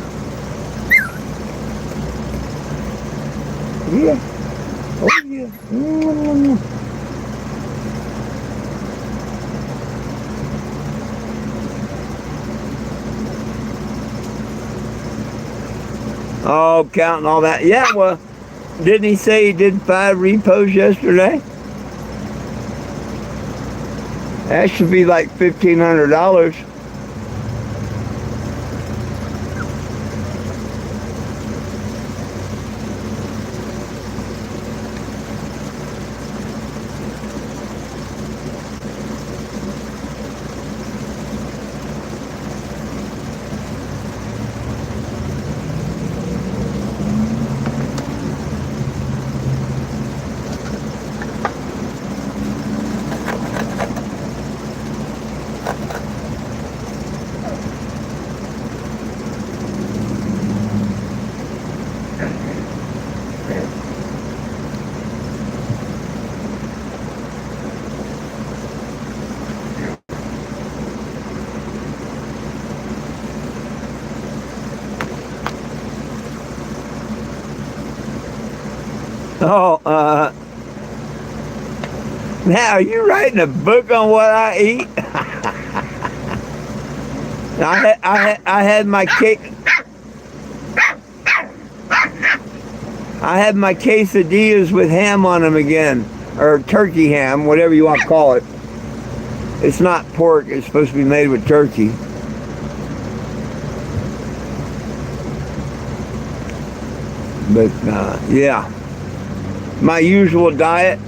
Speaker 1: Yeah. Oh, yeah. Mm-hmm. Oh, counting all that. Yeah, well, didn't he say he did 5 repos yesterday? That should be like $1,500. Oh, now are you writing a book on what I eat? I had my cake. I had my quesadillas with ham on them again, or turkey ham, whatever you want to call it. It's not pork. It's supposed to be made with turkey. But yeah. My usual diet.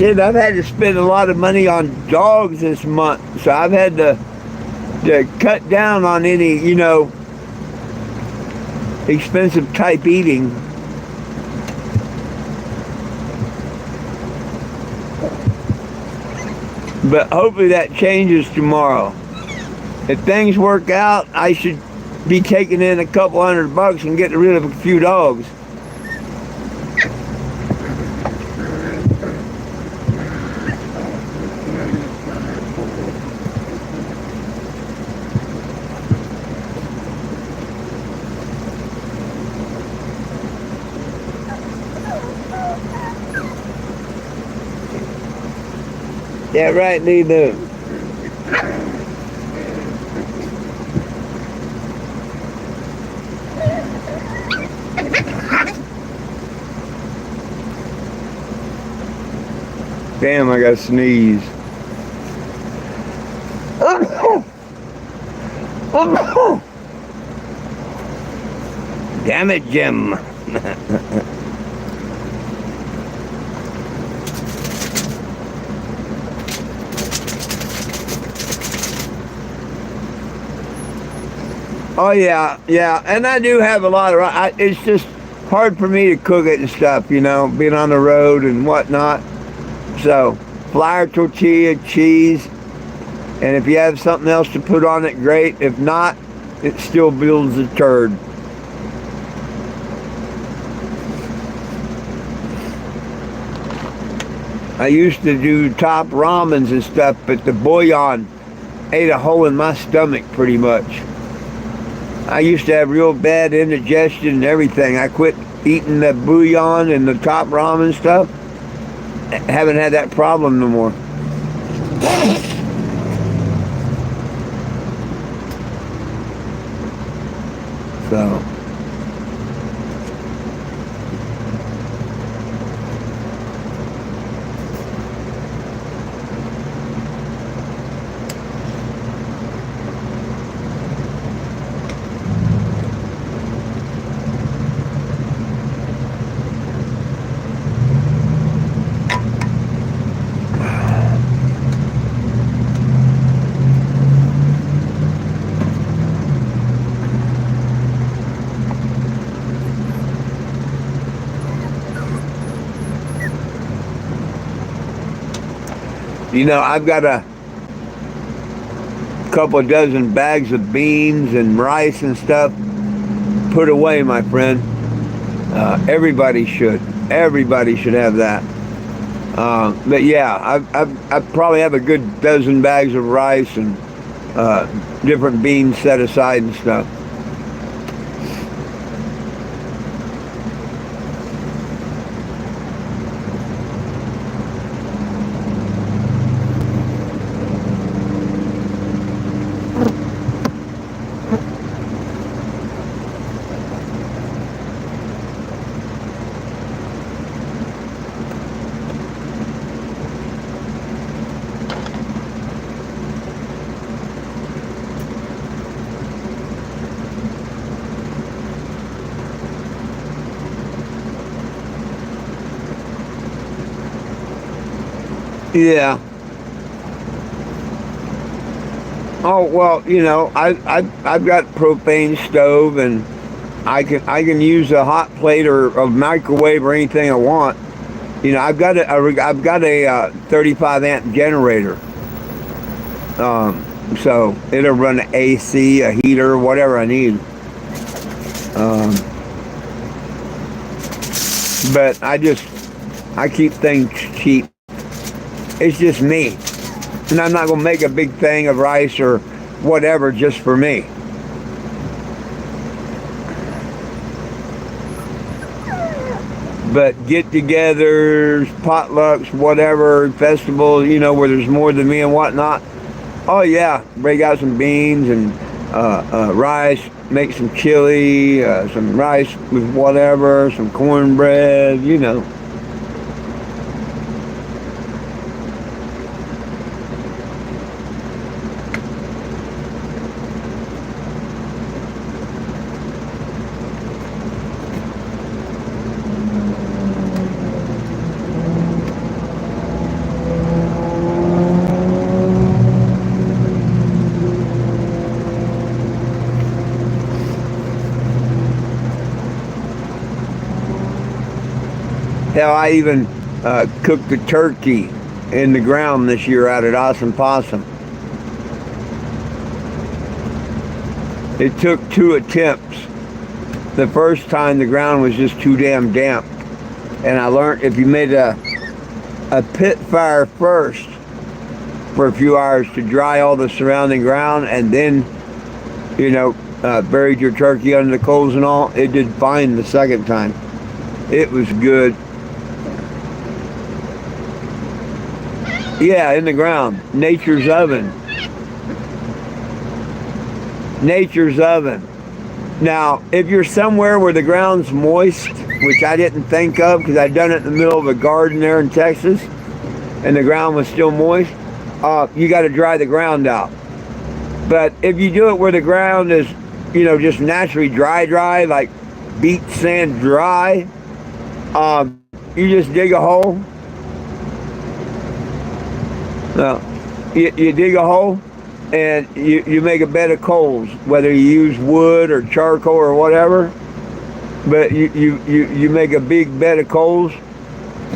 Speaker 1: Shit, I've had to spend a lot of money on dogs this month, so I've had to cut down on any, expensive type eating. But hopefully that changes tomorrow. If things work out, I should be taking in a couple $100 and getting rid of a few dogs. Yeah, right, Lulu. Damn, I gotta sneeze. Damn it, Jim. Oh yeah, and I do have a lot of. It's just hard for me to cook it and stuff, being on the road and whatnot. So, flour tortilla, cheese, and if you have something else to put on it, great. If not, it still builds a turd. I used to do top ramens and stuff, but the bouillon ate a hole in my stomach pretty much. I used to have real bad indigestion and everything. I quit eating the bouillon and the top ramen stuff. Haven't had that problem no more. So. I've got a couple of dozen bags of beans and rice and stuff put away, my friend. Everybody should. Everybody should have that. But yeah, I probably have a good dozen bags of rice and different beans set aside and stuff. Yeah. Oh well, I've got propane stove, and I can use a hot plate or a microwave or anything I want. I've got a 35 amp generator. So it'll run an AC, a heater, whatever I need. But I keep things cheap. It's just me. And I'm not going to make a big thing of rice or whatever just for me. But get-togethers, potlucks, whatever, festivals, where there's more than me and whatnot. Oh yeah, break out some beans and rice, make some chili, some rice with whatever, some cornbread, Hell, I even cooked the turkey in the ground this year out at Awesome Possum. It took 2 attempts. The first time the ground was just too damn damp. And I learned if you made a pit fire first for a few hours to dry all the surrounding ground, and then, you know, buried your turkey under the coals and all, it did fine the second time. It was good. Yeah, in the ground. Nature's oven. Nature's oven. Now, if you're somewhere where the ground's moist, which I didn't think of because I'd done it in the middle of a garden there in Texas, and the ground was still moist, you got to dry the ground out. But if you do it where the ground is, you know, just naturally dry, like beach sand dry, you just dig a hole. No, you dig a hole, and you make a bed of coals, whether you use wood or charcoal or whatever. But you make a big bed of coals,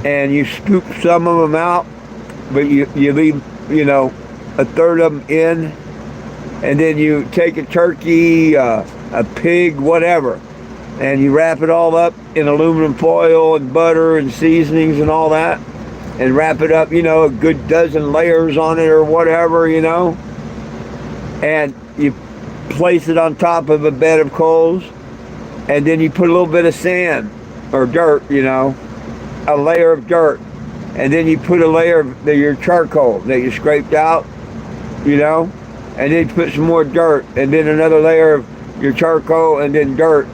Speaker 1: and you scoop some of them out, but you leave, you know, a third of them in, and then you take a turkey, a pig, whatever, and you wrap it all up in aluminum foil and butter and seasonings and all that, and wrap it up, you know, a good dozen layers on it or whatever, you know, and you place it on top of a bed of coals, and then you put a little bit of sand or dirt, you know, a layer of dirt, and then you put a layer of your charcoal that you scraped out, you know, and then you put some more dirt, and then another layer of your charcoal, and then dirt,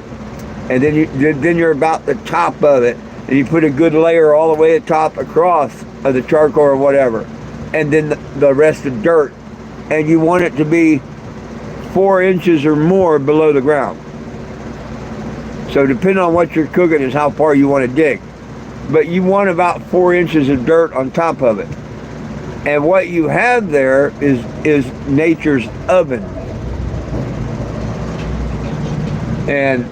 Speaker 1: and then you're about the top of it, and you put a good layer all the way at top across of the charcoal or whatever, and then the rest of dirt, and you want it to be 4 inches or more below the ground. So depending on what you're cooking is how far you want to dig. But you want about 4 inches of dirt on top of it. And what you have there is nature's oven. And,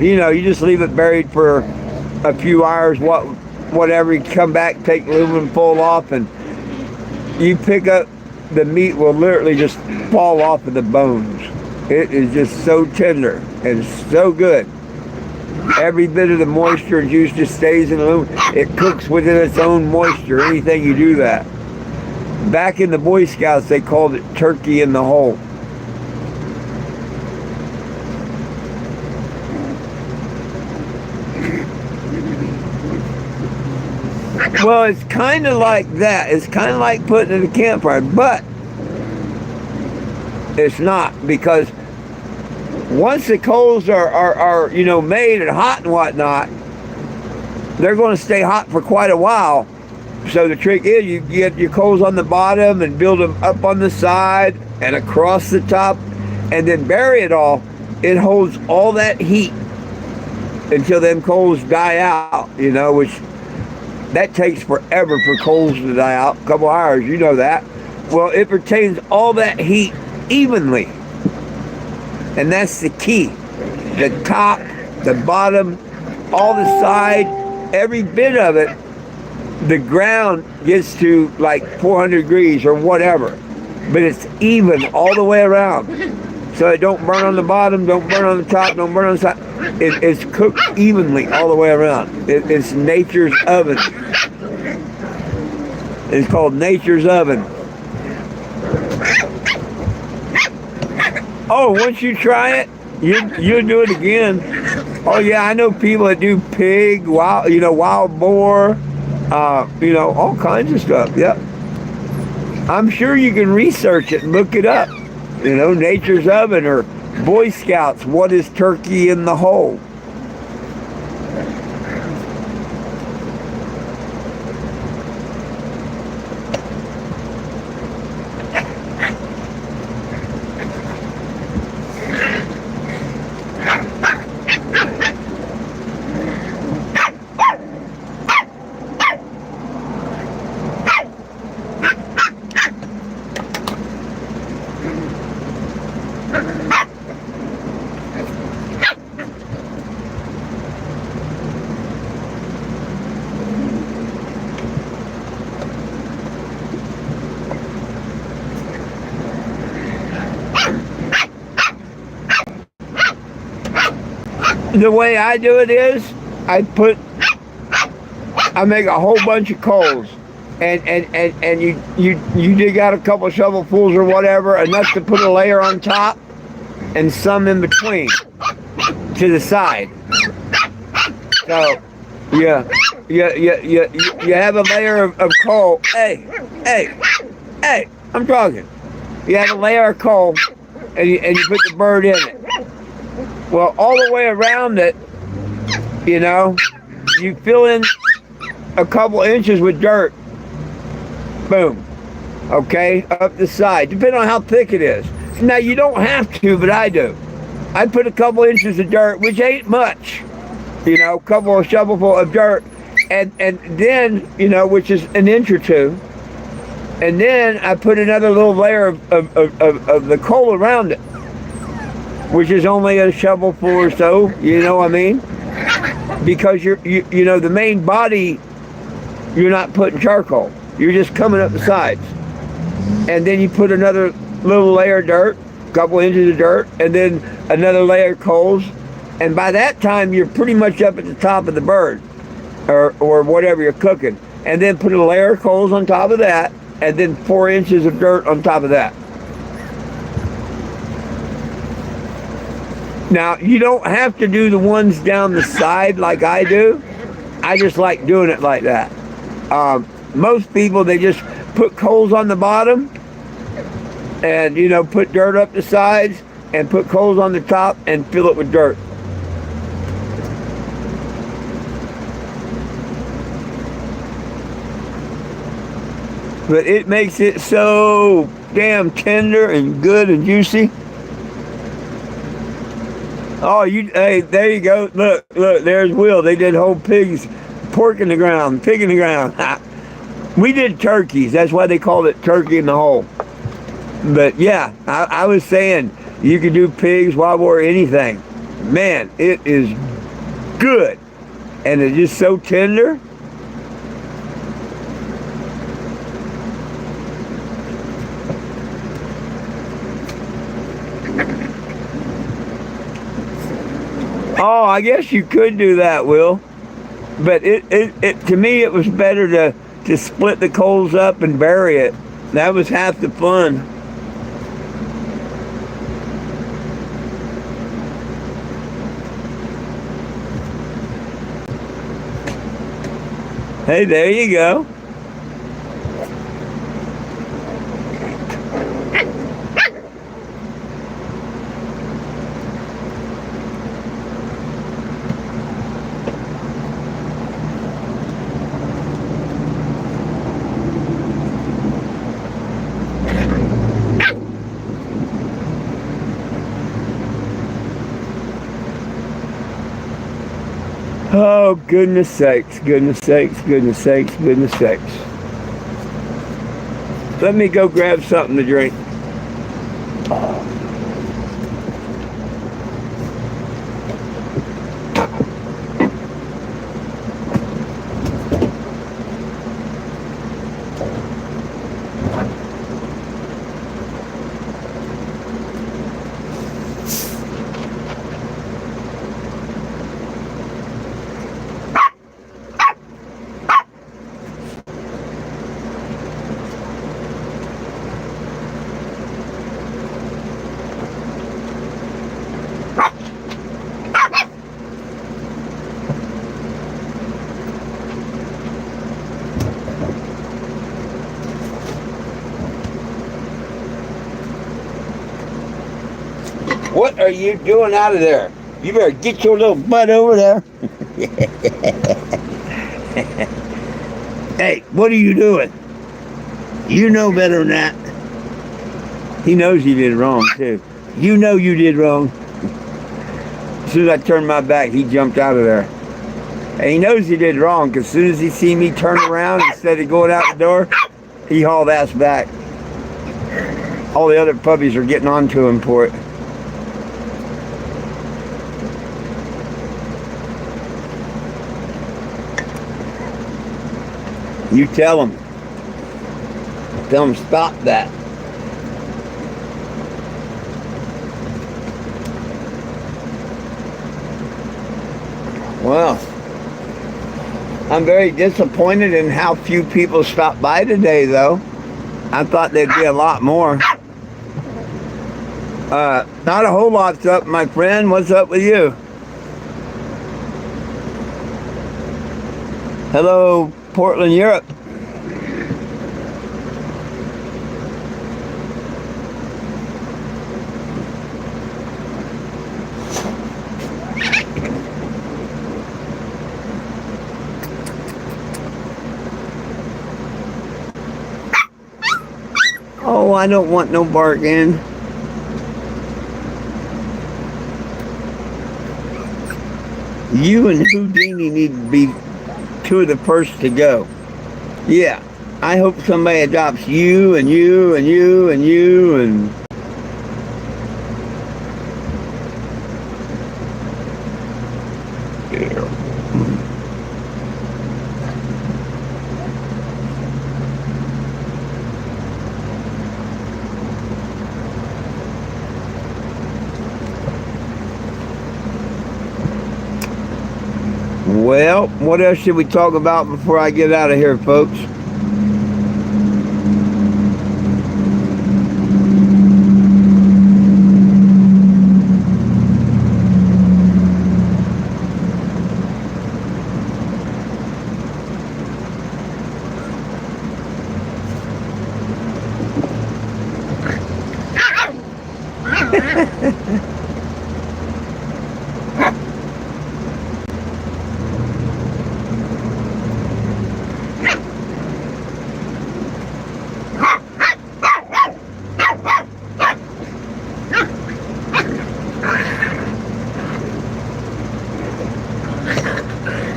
Speaker 1: you know, you just leave it buried for a few hours, whatever. You come back, take the aluminum foil off, and you pick up, the meat will literally just fall off of the bones. It is just so tender and so good. Every bit of the moisture and juice just stays in the aluminum. It cooks within its own moisture, anything you do that. Back in the Boy Scouts, they called it turkey in the hole. Well, it's kind of like that. It's kind of like putting it in a campfire, but it's not, because once the coals are you know, made and hot and whatnot, they're going to stay hot for quite a while. So the trick is you get your coals on the bottom and build them up on the side and across the top, and then bury it all. It holds all that heat until them coals die out, you know, which that takes forever for coals to die out, a couple hours, you know that. Well, it retains all that heat evenly. And that's the key. The top, the bottom, all the side, every bit of it, the ground gets to like 400 degrees or whatever. But it's even all the way around. So it don't burn on the bottom, don't burn on the top, don't burn on the side. It's cooked evenly all the way around. It's nature's oven. It's called nature's oven. Oh, once you try it, you'll do it again. Oh yeah, I know people that do pig, wild boar, all kinds of stuff. Yep. I'm sure you can research it and look it up. You know, nature's oven or Boy Scouts, what is turkey in the hole? The way I do it is, I make a whole bunch of coals, and you dig out a couple shovelfuls or whatever, enough to put a layer on top, and some in between, to the side. So, you have a layer of coal. Hey, I'm talking. You have a layer of coal, and you put the bird in it. Well, all the way around it, you fill in a couple inches with dirt. Boom. Okay, up the side, depending on how thick it is. Now, you don't have to, but I do. I put a couple inches of dirt, which ain't much. A couple of shovelful of dirt, and then, which is an inch or two. And then I put another little layer of the coal around it, which is only a shovelful or so, you know what I mean? Because the main body, you're not putting charcoal. You're just coming up the sides. And then you put another little layer of dirt, a couple inches of dirt, and then another layer of coals. And by that time, you're pretty much up at the top of the bird, or whatever you're cooking. And then put a layer of coals on top of that, and then 4 inches of dirt on top of that. Now, you don't have to do the ones down the side like I do. I just like doing it like that. Most people, they just put coals on the bottom and, put dirt up the sides and put coals on the top and fill it with dirt. But it makes it so damn tender and good and juicy. Oh, hey, there you go. Look, there's Will. They did whole pigs, pork in the ground, pig in the ground. We did turkeys. That's why they called it turkey in the hole. But yeah, I was saying you could do pigs, wild boar, anything. Man, it is good. And it's just so tender. Oh, I guess you could do that, Will. But it to me, it was better to split the coals up and bury it. That was half the fun. Hey, there you go. Oh, goodness sakes, goodness sakes, goodness sakes, goodness sakes. Let me go grab something to drink. What are you doing out of there? You better get your little butt over there. Hey, what are you doing? You know better than that. He knows he did wrong, too. You know you did wrong. As soon as I turned my back, he jumped out of there. And he knows he did wrong, because as soon as he seen me turn around, instead of going out the door, he hauled ass back. All the other puppies are getting onto him for it. You tell them. Tell them stop that. I'm very disappointed in how few people stopped by today, though. I thought there'd be a lot more. Not a whole lot's up, my friend. What's up with you? Hello, Portland, Europe. Oh, I don't want no bargain. You and Houdini need to be two of the first to go. Yeah, I hope somebody adopts you and you and you and you and... Well, what else should we talk about before I get out of here, folks?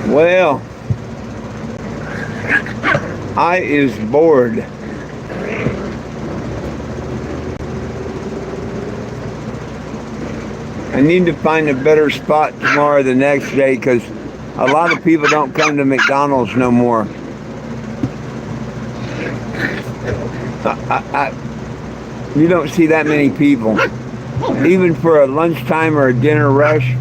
Speaker 1: Well, I is bored. I need to find a better spot tomorrow or the next day because a lot of people don't come to McDonald's no more. You don't see that many people. Even for a lunchtime or a dinner rush,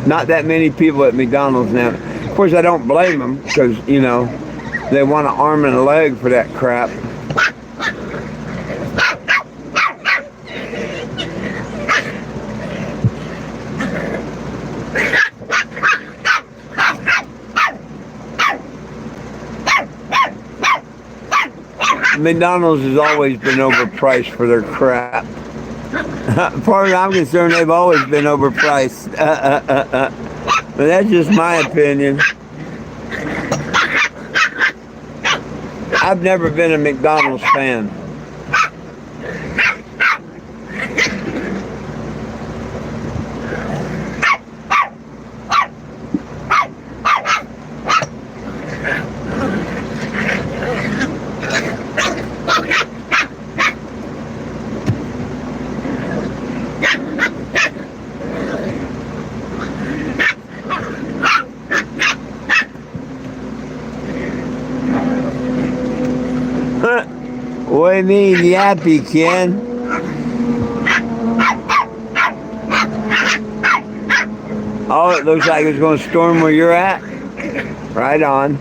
Speaker 1: not that many people at McDonald's now. Of course, I don't blame them because, you know, they want an arm and a leg for that crap. McDonald's has always been overpriced for their crap. As far as I'm concerned, they've always been overpriced. But that's just my opinion. I've never been a McDonald's fan. What do you mean, yappy, Ken? Oh, it looks like it's going to storm where you're at. Right on.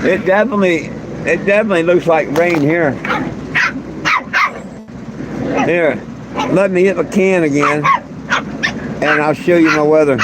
Speaker 1: It definitely looks like rain here. Here, let me hit the can again, and I'll show you my weather.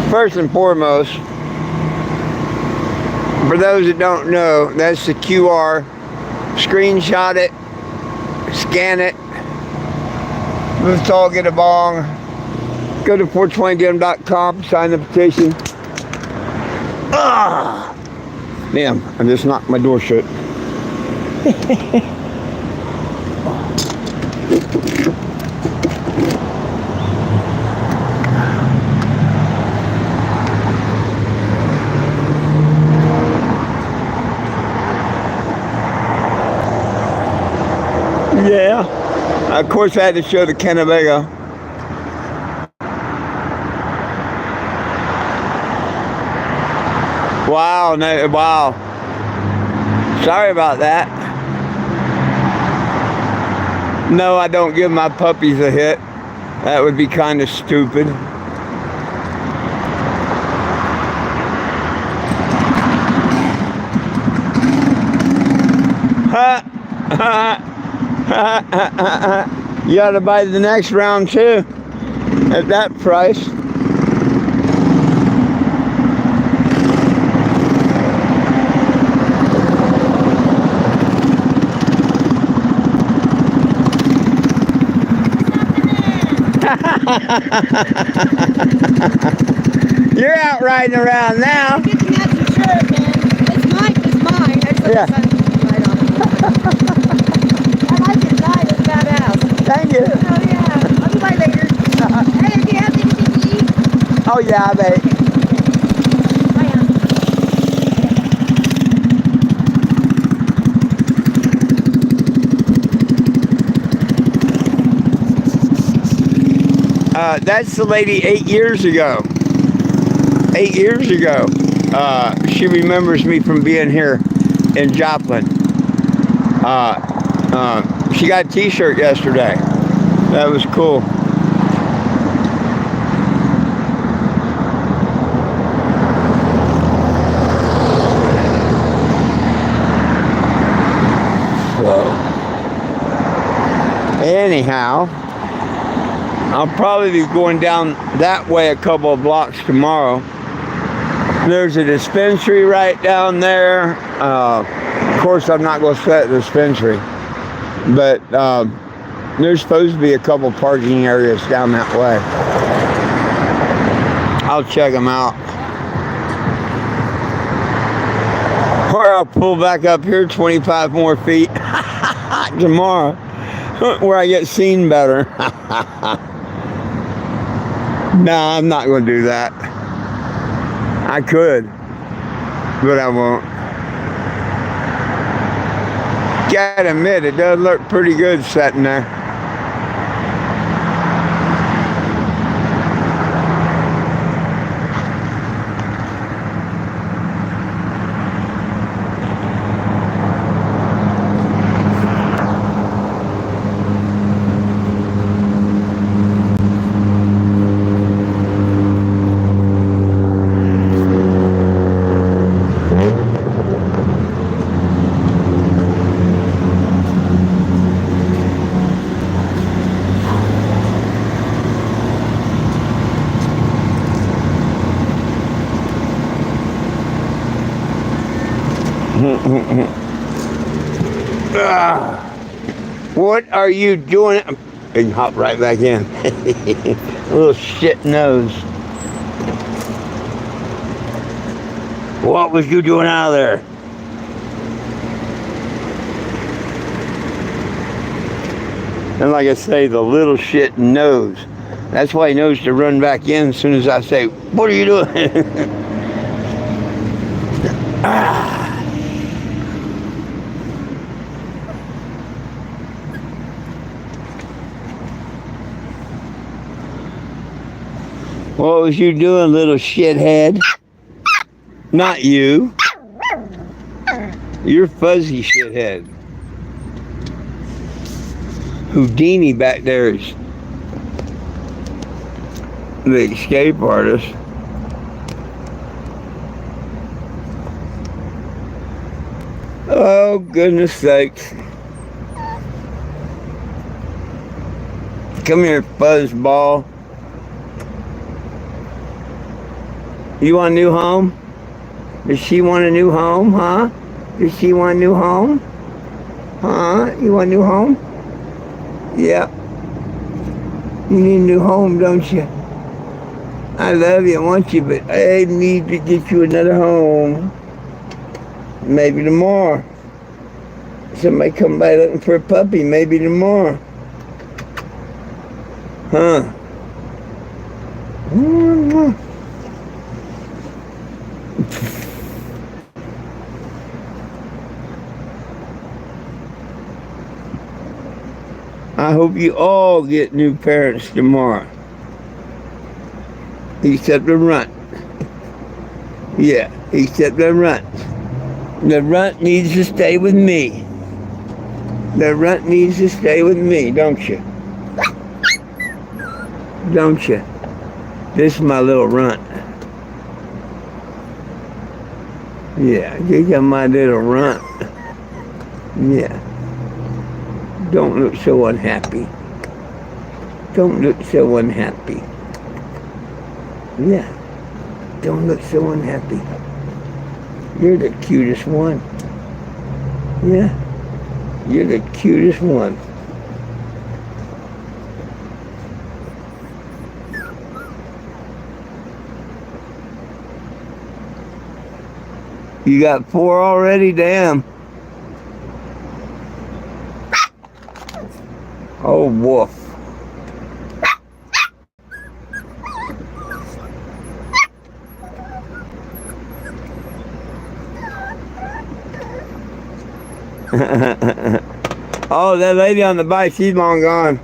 Speaker 1: First and foremost, for those that don't know, that's the QR. Screenshot it, scan it, move tall, get a bong, go to 420dem.com, sign the petition. Damn, I just knocked my door shut. Yeah. Of course, I had to show the Kennebago. Wow, no, wow. Sorry about that. No, I don't give my puppies a hit. That would be kind of stupid. You ought to buy the next round too at that price. You're out riding around now.
Speaker 3: Get the matching shirt, man. It's mine. It's mine. I just let
Speaker 1: Yeah.
Speaker 3: the sun right on it. I like it. Nice. It's badass.
Speaker 1: Thank you.
Speaker 3: Oh yeah. I'll be by later. Hey, do you have anything to eat?
Speaker 1: Oh yeah, I bet.
Speaker 3: I am.
Speaker 1: That's the lady 8 years ago. 8 years ago. She remembers me from being here in Joplin. She got a t-shirt yesterday. That was cool. So, anyhow, I'll probably be going down that way a couple of blocks tomorrow. There's a dispensary right down there. Of course, I'm not going to sit at the dispensary. But there's supposed to be a couple parking areas down that way. I'll check them out. Or I'll pull back up here 25 more feet tomorrow where I get seen better. Nah, I'm not going to do that. I could, but I won't. Gotta admit, it does look pretty good sitting there. What are you doing? And hop right back in. Little shit nose. What was you doing out of there? And like I say, the little shit knows. That's why he knows to run back in as soon as I say, what are you doing? What was you doing, little shithead? Not you. You're fuzzy shithead. Houdini back there is the escape artist. Oh, goodness sakes. Come here, fuzzball. You want a new home? Does she want a new home, huh? Does she want a new home? Huh? You want a new home? Yep. You need a new home, don't you? I love you, I want you, but I need to get you another home. Maybe tomorrow. Somebody come by looking for a puppy, maybe tomorrow. Huh? I hope you all get new parents tomorrow. Except the runt. Yeah, except the runt. The runt needs to stay with me. The runt needs to stay with me, don't you? Don't you? This is my little runt. Yeah, you got my little runt. Yeah. Don't look so unhappy. Don't look so unhappy. Yeah. Don't look so unhappy. You're the cutest one. Yeah. You're the cutest one. You got 4 already? Damn. Oh, woof. Oh, that lady on the bike, she's long gone.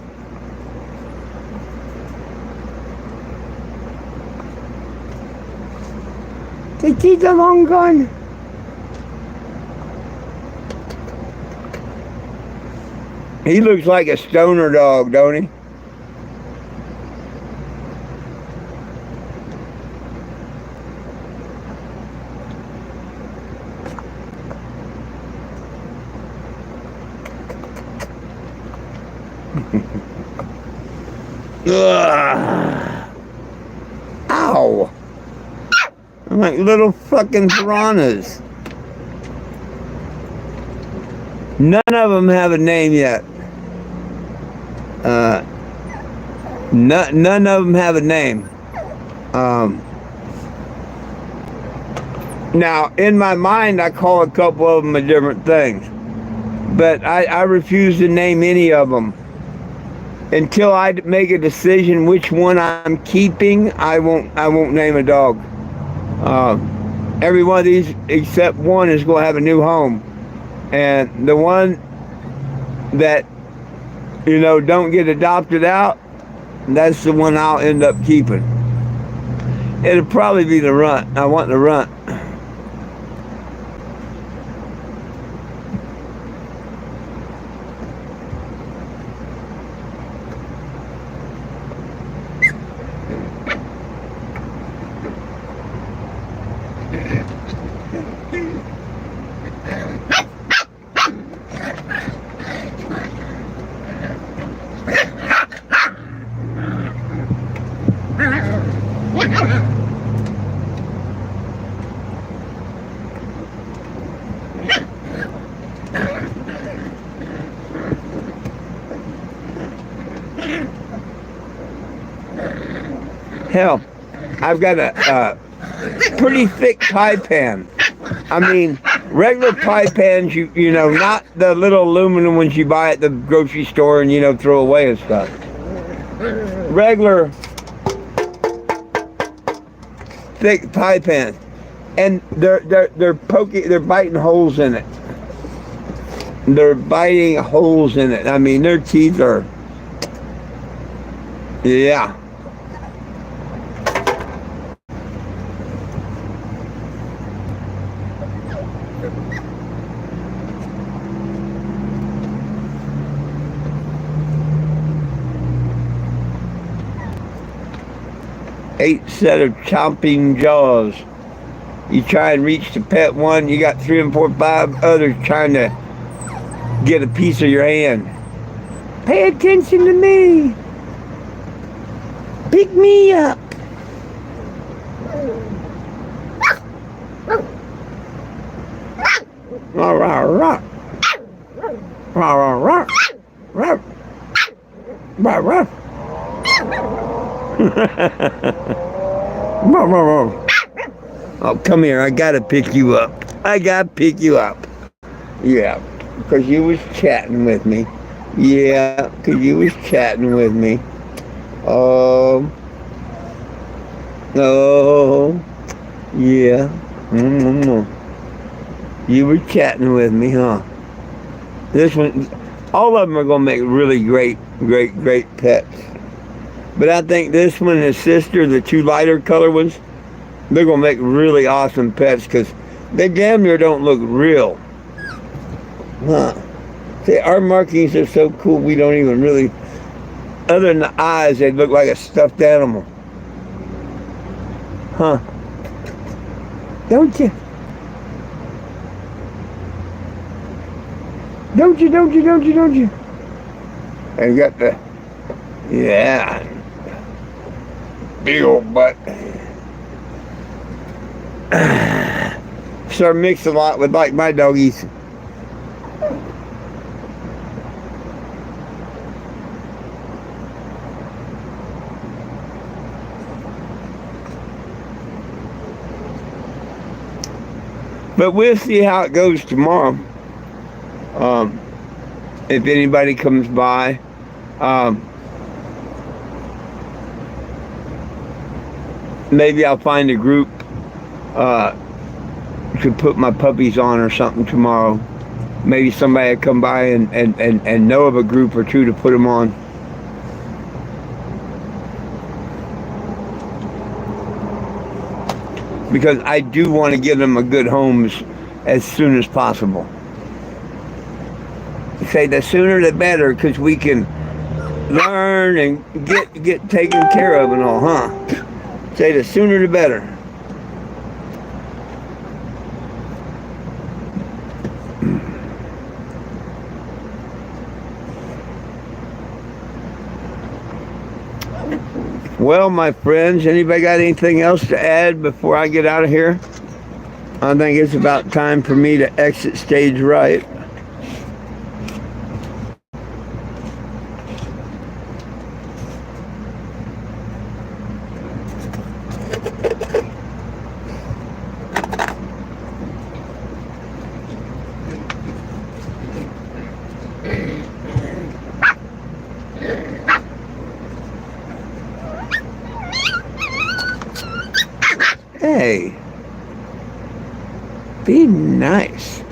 Speaker 1: She's long gone. He looks like a stoner dog, don't he? Ugh. Ow! I'm like little fucking piranhas. None of them have a name yet. None of them have a name. Now, in my mind, I call a couple of them a different things, but I refuse to name any of them until I make a decision which one I'm keeping. I won't name a dog. Every one of these except one is going to have a new home, and the one that don't get adopted out, that's the one I'll end up keeping. It'll probably be the runt. I want the runt. Hell, I've got a pretty thick pie pan. I mean, regular pie pans, you know, not the little aluminum ones you buy at the grocery store and, throw away and stuff. Regular thick pie pans. And they're biting holes in it. They're biting holes in it. I mean, their teeth are, yeah. Eight set of chomping jaws. You try and reach to pet one, you got 3 and 4, 5 others trying to get a piece of your hand. Pay attention to me. Pick me up. Rah, rah, rah. Rah, rah, rah. Rah. Rah, rah. Oh, come here. I gotta pick you up. Yeah, because you was chatting with me. Yeah, because you was chatting with me. Oh, yeah. You were chatting with me, huh? This one, all of them are going to make really great great pets. But I think this one and his sister, the two lighter color ones, they're going to make really awesome pets because they damn near don't look real. Huh. See, our markings are so cool we don't even really, other than the eyes, they look like a stuffed animal. Huh. Don't you? Don't you? And got the, yeah, big old butt. Start mixing a lot with like my doggies. But we'll see how it goes tomorrow. If anybody comes by, maybe I'll find a group to put my puppies on or something tomorrow. Maybe somebody will come by and know of a group or two to put them on. Because I do want to give them a good home as soon as possible. Say the sooner the better, because we can learn and get taken care of and all, huh? Say the sooner the better. Well, my friends, anybody got anything else to add before I get out of here? I think it's about time for me to exit stage right. Hey, be nice.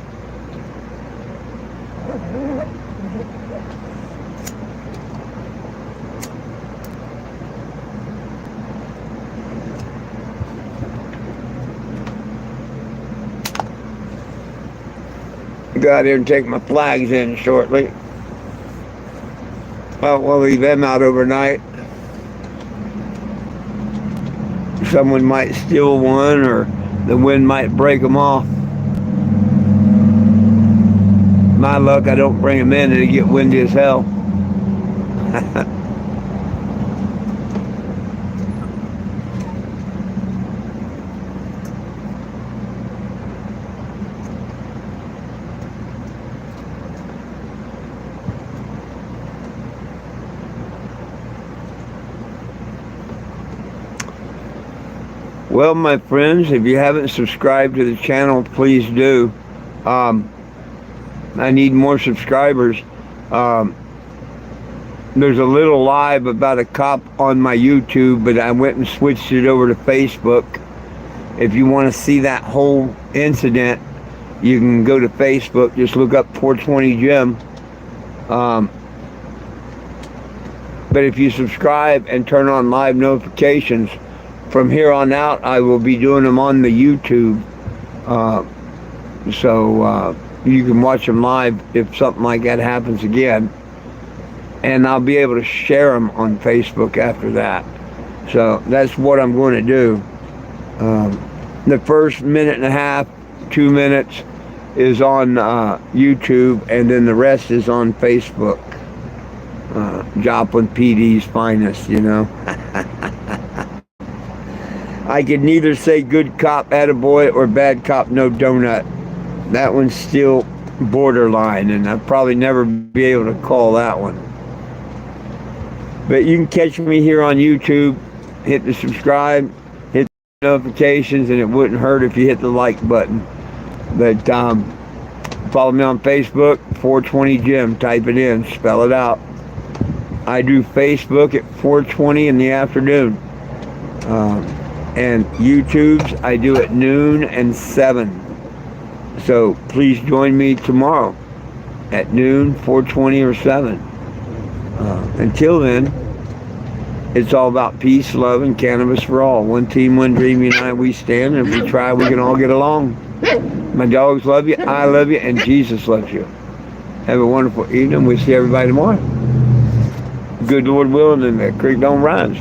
Speaker 1: Go out here and take my flags in shortly. Well, we'll leave them out overnight. Someone might steal one, or the wind might break them off. My luck, I don't bring them in and they get windy as hell. Well, my friends, if you haven't subscribed to the channel, please do. I need more subscribers. There's a little live about a cop on my YouTube, but I went and switched it over to Facebook. If you want to see that whole incident, you can go to Facebook. Just look up 420 Jim. But if you subscribe and turn on live notifications, from here on out, I will be doing them on the YouTube. So you can watch them live if something like that happens again. And I'll be able to share them on Facebook after that. So that's what I'm going to do. The first minute and a half, 2 minutes is on YouTube, and then the rest is on Facebook. Joplin PD's finest, you know. I could neither say good cop, attaboy, or bad cop, no donut. That one's still borderline, and I'll probably never be able to call that one. But you can catch me here on YouTube. Hit the subscribe, hit the notifications, and it wouldn't hurt if you hit the like button. But follow me on Facebook, 420 Jim. Type it in, spell it out. I do Facebook at 4:20 in the afternoon. And YouTube's I do at noon and 7. So please join me tomorrow at noon, 4:20 or 7. Until then, it's all about peace, love, and cannabis for all. One team, one dream, united we stand. And if we try, we can all get along. My dogs love you, I love you, and Jesus loves you. Have a wonderful evening. We'll see everybody tomorrow. Good Lord willing, and the creek don't rise.